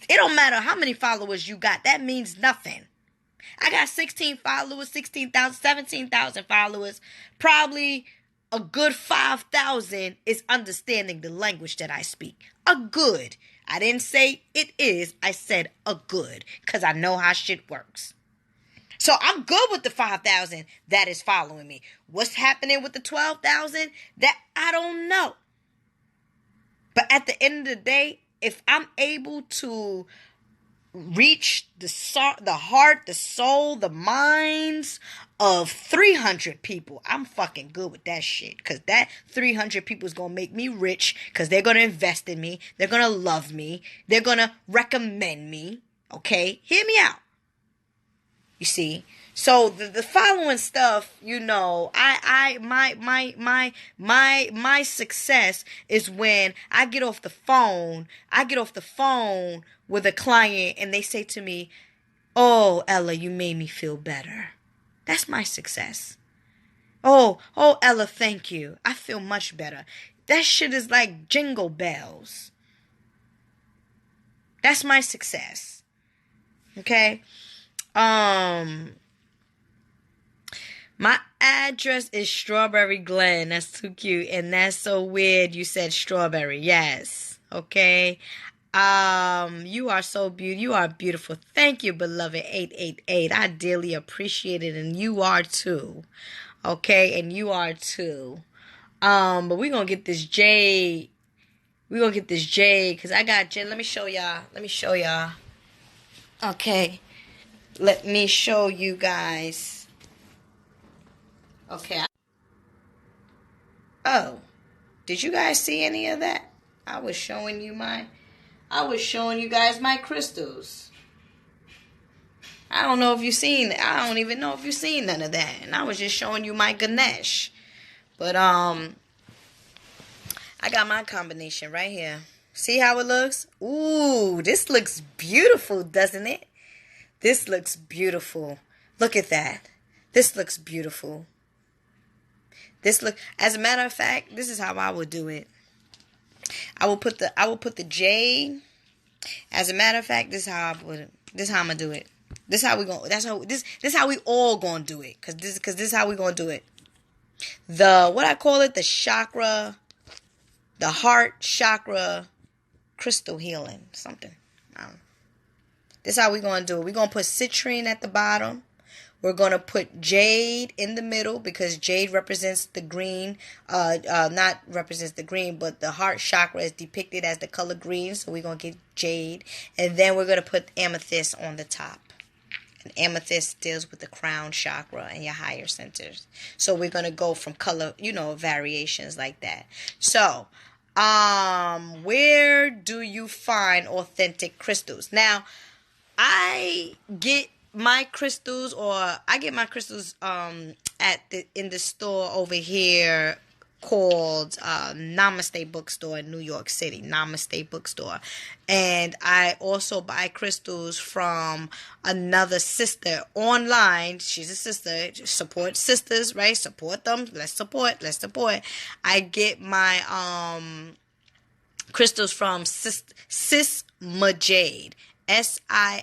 it don't matter how many followers you got. That means nothing. I got 16 followers, 16,000, 17,000 followers. Probably a good 5,000 is understanding the language that I speak. A good. I didn't say it is. I said a good. Because I know how shit works. So I'm good with the 5,000 that is following me. What's happening with the 12,000? That I don't know. But at the end of the day, if I'm able to reach the heart, the soul, the minds of 300 people, I'm fucking good with that shit. Because that 300 people is going to make me rich. Because they're going to invest in me. They're going to love me. They're going to recommend me. Okay? Hear me out. You see? So the following stuff, my success is when I get off the phone with a client and they say to me, "Oh, Ella, you made me feel better." That's my success. Oh, Ella, thank you. I feel much better. That shit is like jingle bells. That's my success. Okay? My address is Strawberry Glen. That's too cute. And that's so weird you said strawberry. Yes. Okay. You are so beautiful. You are beautiful. Thank you, beloved 888. I dearly appreciate it. And you are too. Okay. And you are too. But we're going to get this jade. Because I got jade. Let me show y'all. Okay. Let me show you guys. Okay. Oh, did you guys see any of that? I was showing you guys my crystals. I don't even know if you've seen none of that. And I was just showing you my Ganesh. But I got my combination right here. See how it looks? Ooh, this looks beautiful, doesn't it? This looks beautiful. Look at that. This looks beautiful. As a matter of fact, this is how I would do it. I will put the jade. As a matter of fact, this is how I'm gonna do it. This is how we all gonna do it. Cause this is how we gonna do it. The chakra, the heart chakra crystal healing, something. This is how we're going to do it. We're going to put citrine at the bottom. We're going to put jade in the middle because jade represents the green. Not represents the green, but the heart chakra is depicted as the color green. So we're going to get jade. And then we're going to put amethyst on the top. And amethyst deals with the crown chakra and your higher centers. So we're going to go from color, variations like that. So, where do you find authentic crystals? Now, I get my crystals in the store over here called Namaste Bookstore in New York City. Namaste Bookstore. And I also buy crystals from another sister online. She's a sister. Support sisters, right? Support them. Let's support. I get my crystals from Sisma Jade. SISMA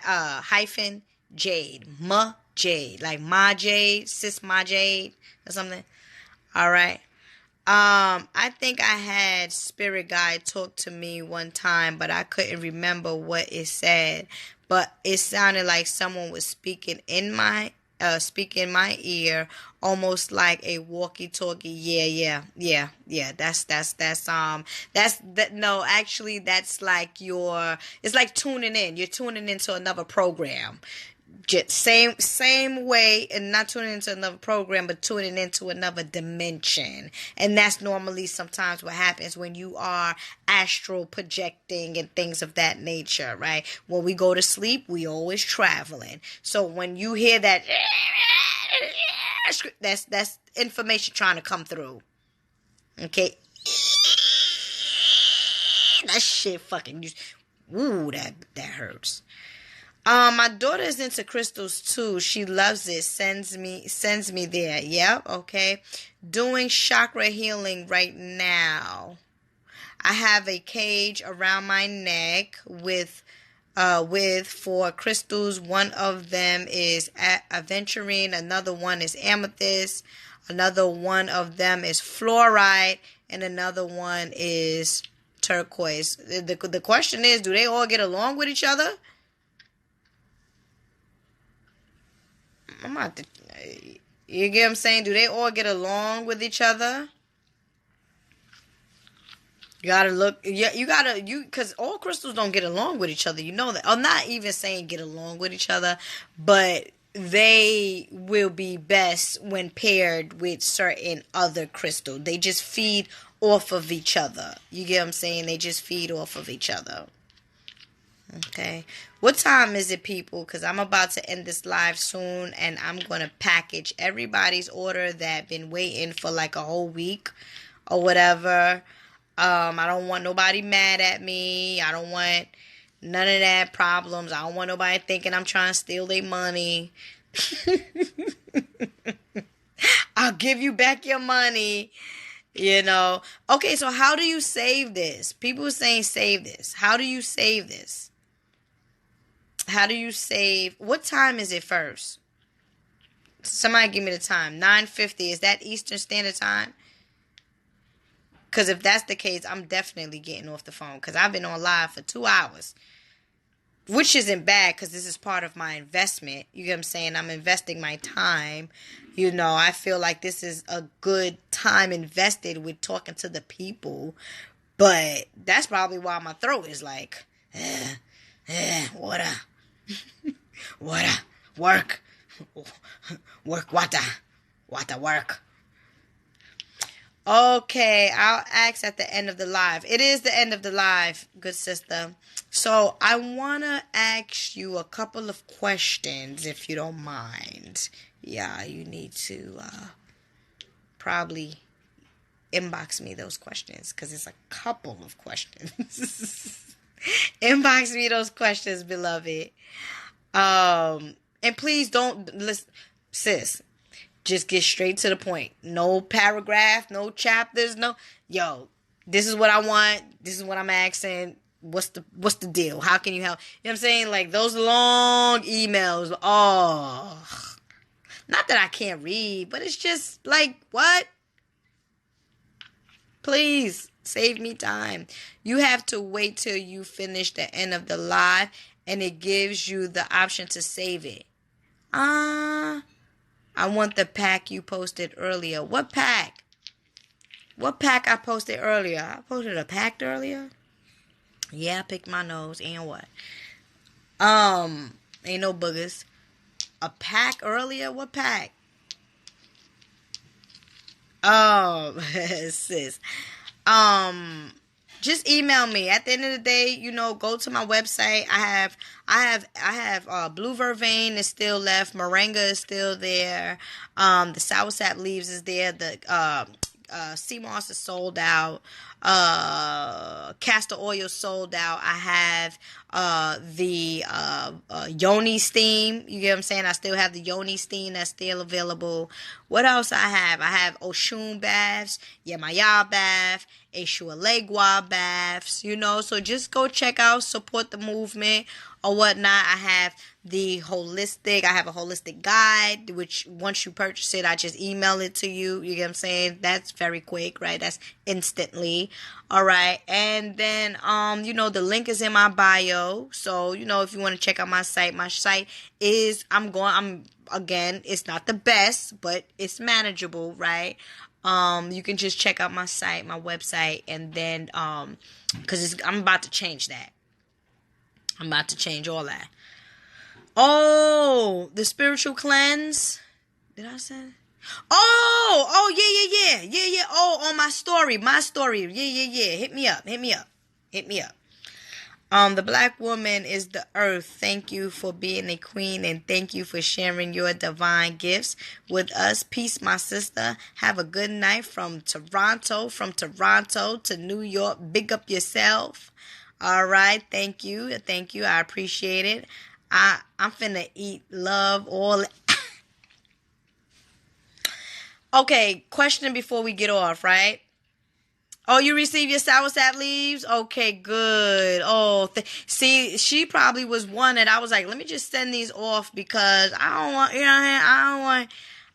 hyphen Jade. Ma Jade. Like Ma Jade, Sisma Jade or something. Alright. I think I had Spirit Guide talk to me one time, but I couldn't remember what it said. But it sounded like someone was speaking in my ear, almost like a walkie-talkie. Yeah. No, actually, that's like it's like tuning in. You're tuning into another program. Just same way, and not tuning into another program, but tuning into another dimension. And that's normally sometimes what happens when you are astral projecting and things of that nature, right? When we go to sleep, we always traveling. So when you hear that, that's information trying to come through. Okay? That shit fucking, that hurts. My daughter is into crystals too. She loves it. Sends me there. Yep. Okay. Doing chakra healing right now. I have a cage around my neck with 4 crystals. One of them is aventurine. Another one is amethyst. Another one of them is fluorite, and another one is turquoise. The question is, do they all get along with each other? You get what I'm saying? Do they all get along with each other? You gotta look. Yeah, because all crystals don't get along with each other. You know that. I'm not even saying get along with each other, but they will be best when paired with certain other crystals. They just feed off of each other. You get what I'm saying? They just feed off of each other. Okay. What time is it, people? Because I'm about to end this live soon, and I'm going to package everybody's order that been waiting for like a whole week or whatever. I don't want nobody mad at me. I don't want none of that problems. I don't want nobody thinking I'm trying to steal their money. I'll give you back your money. Okay, so how do you save this? People are saying save this. How do you save this? How do you save? What time is it first? Somebody give me the time. 9:50. Is that Eastern Standard Time? Because if that's the case, I'm definitely getting off the phone. Because I've been on live for 2 hours. Which isn't bad because this is part of my investment. You get what I'm saying? I'm investing my time. I feel like this is a good time invested with talking to the people. But that's probably why my throat is like, water. Water. Work. Water, work. Okay, I'll ask at the end of the live. It is the end of the live, good sister. So I want to ask you a couple of questions, if you don't mind. Yeah, you need to probably inbox me those questions, because it's a couple of questions. Inbox me those questions, beloved. And please don't listen, sis. Just get straight to the point. No paragraph, no chapters, this is what I want. This is what I'm asking. What's the deal? How can you help? You know what I'm saying? Like those long emails. Oh, not that I can't read, but it's just like, what? Please Save me time. You have to wait till you finish the end of the live and it gives you the option to save it. I want the pack you posted earlier. What pack? What pack I posted earlier? I posted a pack earlier? Yeah, I picked my nose. And what? Ain't no boogers. A pack earlier? What pack? Sis. Just email me. At the end of the day, go to my website. I have Blue Vervain is still left. Moringa is still there. The soursop leaves is there. The sea moss is sold out. Castor oil sold out. I have the yoni steam. You get what I'm saying? I still have the yoni steam that's still available. What else I have? I have Oshun baths, Yemaya bath, Eshualegua baths, so just go check out, support the movement or whatnot. I have a holistic guide, which once you purchase it, I just email it to you. You get what I'm saying? That's very quick, right? That's instantly. All right. And then, the link is in my bio. So, if you want to check out my site is, again, it's not the best, but it's manageable, right? You can just check out my site, my website, and then, cause I'm about to change that. I'm about to change all that. Oh, the spiritual cleanse. Did I say? Oh, yeah. Oh, on my story. Yeah. Hit me up. The black woman is the earth. Thank you for being a queen and thank you for sharing your divine gifts with us. Peace, my sister. Have a good night from Toronto to New York. Big up yourself. All right. Thank you. I appreciate it. I'm finna eat, love, all. Okay, question before we get off, right? Oh, you received your soursop leaves? Okay, good. Oh, see, she probably was one that I was like, let me just send these off because I don't want,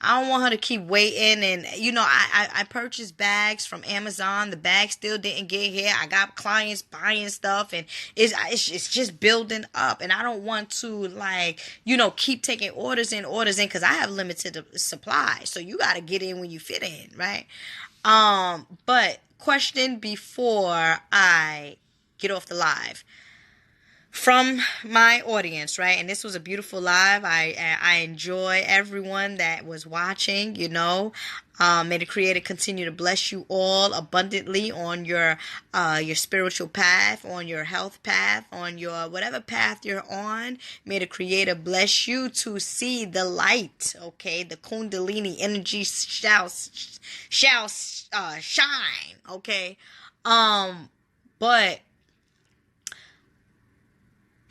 I don't want her to keep waiting. And, I purchased bags from Amazon. The bag still didn't get here. I got clients buying stuff and it's just building up. And I don't want to keep taking orders in because I have limited supply. So you got to get in when you fit in, right? But question before I get off the live. From my audience, right? And this was a beautiful live. I enjoy everyone that was watching, May the Creator continue to bless you all abundantly on your spiritual path, on your health path, on your whatever path you're on. May the Creator bless you to see the light, okay? The Kundalini energy shall shine, okay? But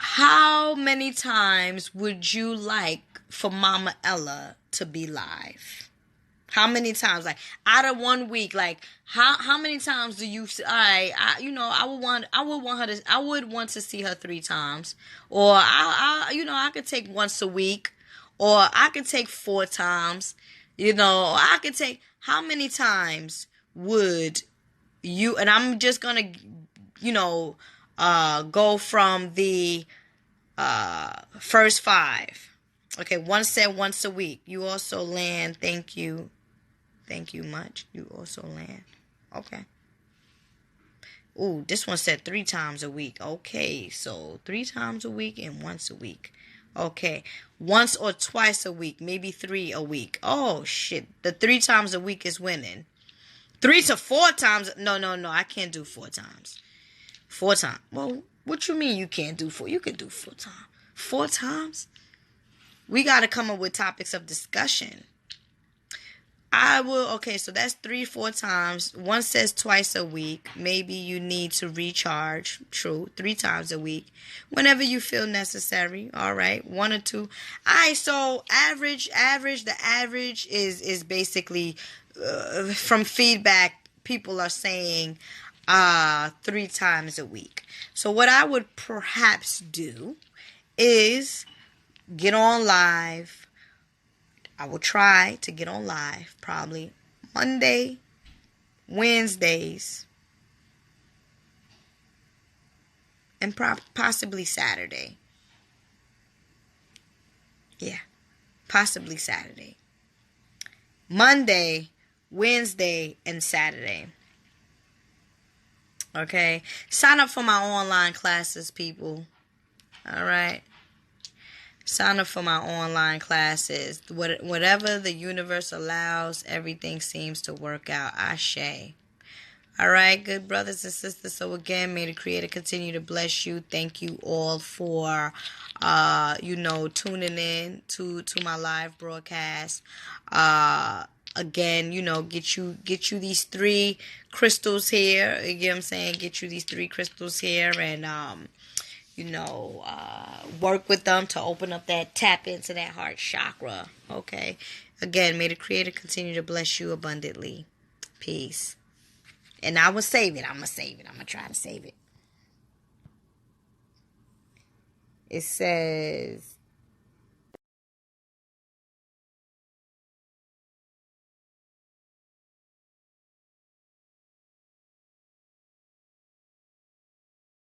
how many times would you like for Mama Ella to be live? How many times? Like out of 1 week, like how many times do you? I would want to see her 3 times, or I could take once a week, or I could take 4 times. I could take. How many times would you? And I'm just gonna, go from the first 5. Okay, one said once a week. You also land. Thank you much. You also land. Okay. Ooh, this one said 3 times a week. Okay, so 3 times a week and once a week. Okay, once or twice a week, maybe 3 a week. Oh shit, the 3 times a week is winning. 3 to 4 times. No, I can't do 4 times. 4 times. Well, what you mean you can't do 4? You can do 4 times. 4 times? We got to come up with topics of discussion. Okay, so that's 3-4 times. One says twice a week. Maybe you need to recharge. True. 3 times a week. Whenever you feel necessary. All right. 1 or 2. All right, so the average is basically from feedback, people are saying 3 times a week. So what I would perhaps do is get on live. I will try to get on live probably Monday, Wednesdays, and possibly Saturday. Yeah, possibly Saturday. Monday, Wednesday, and Saturday. Okay? Sign up for my online classes, people. All right? Sign up for my online classes. Whatever the universe allows, everything seems to work out. Ashe. All right, good brothers and sisters. So again, may the Creator continue to bless you. Thank you all for, tuning in to my live broadcast. Again, get you these 3 crystals here. You get what I'm saying? Get you these 3 crystals here, and work with them to open up tap into that heart chakra. Okay. Again, may the Creator continue to bless you abundantly. Peace. And I will save it. I'm going to try to save it. It says,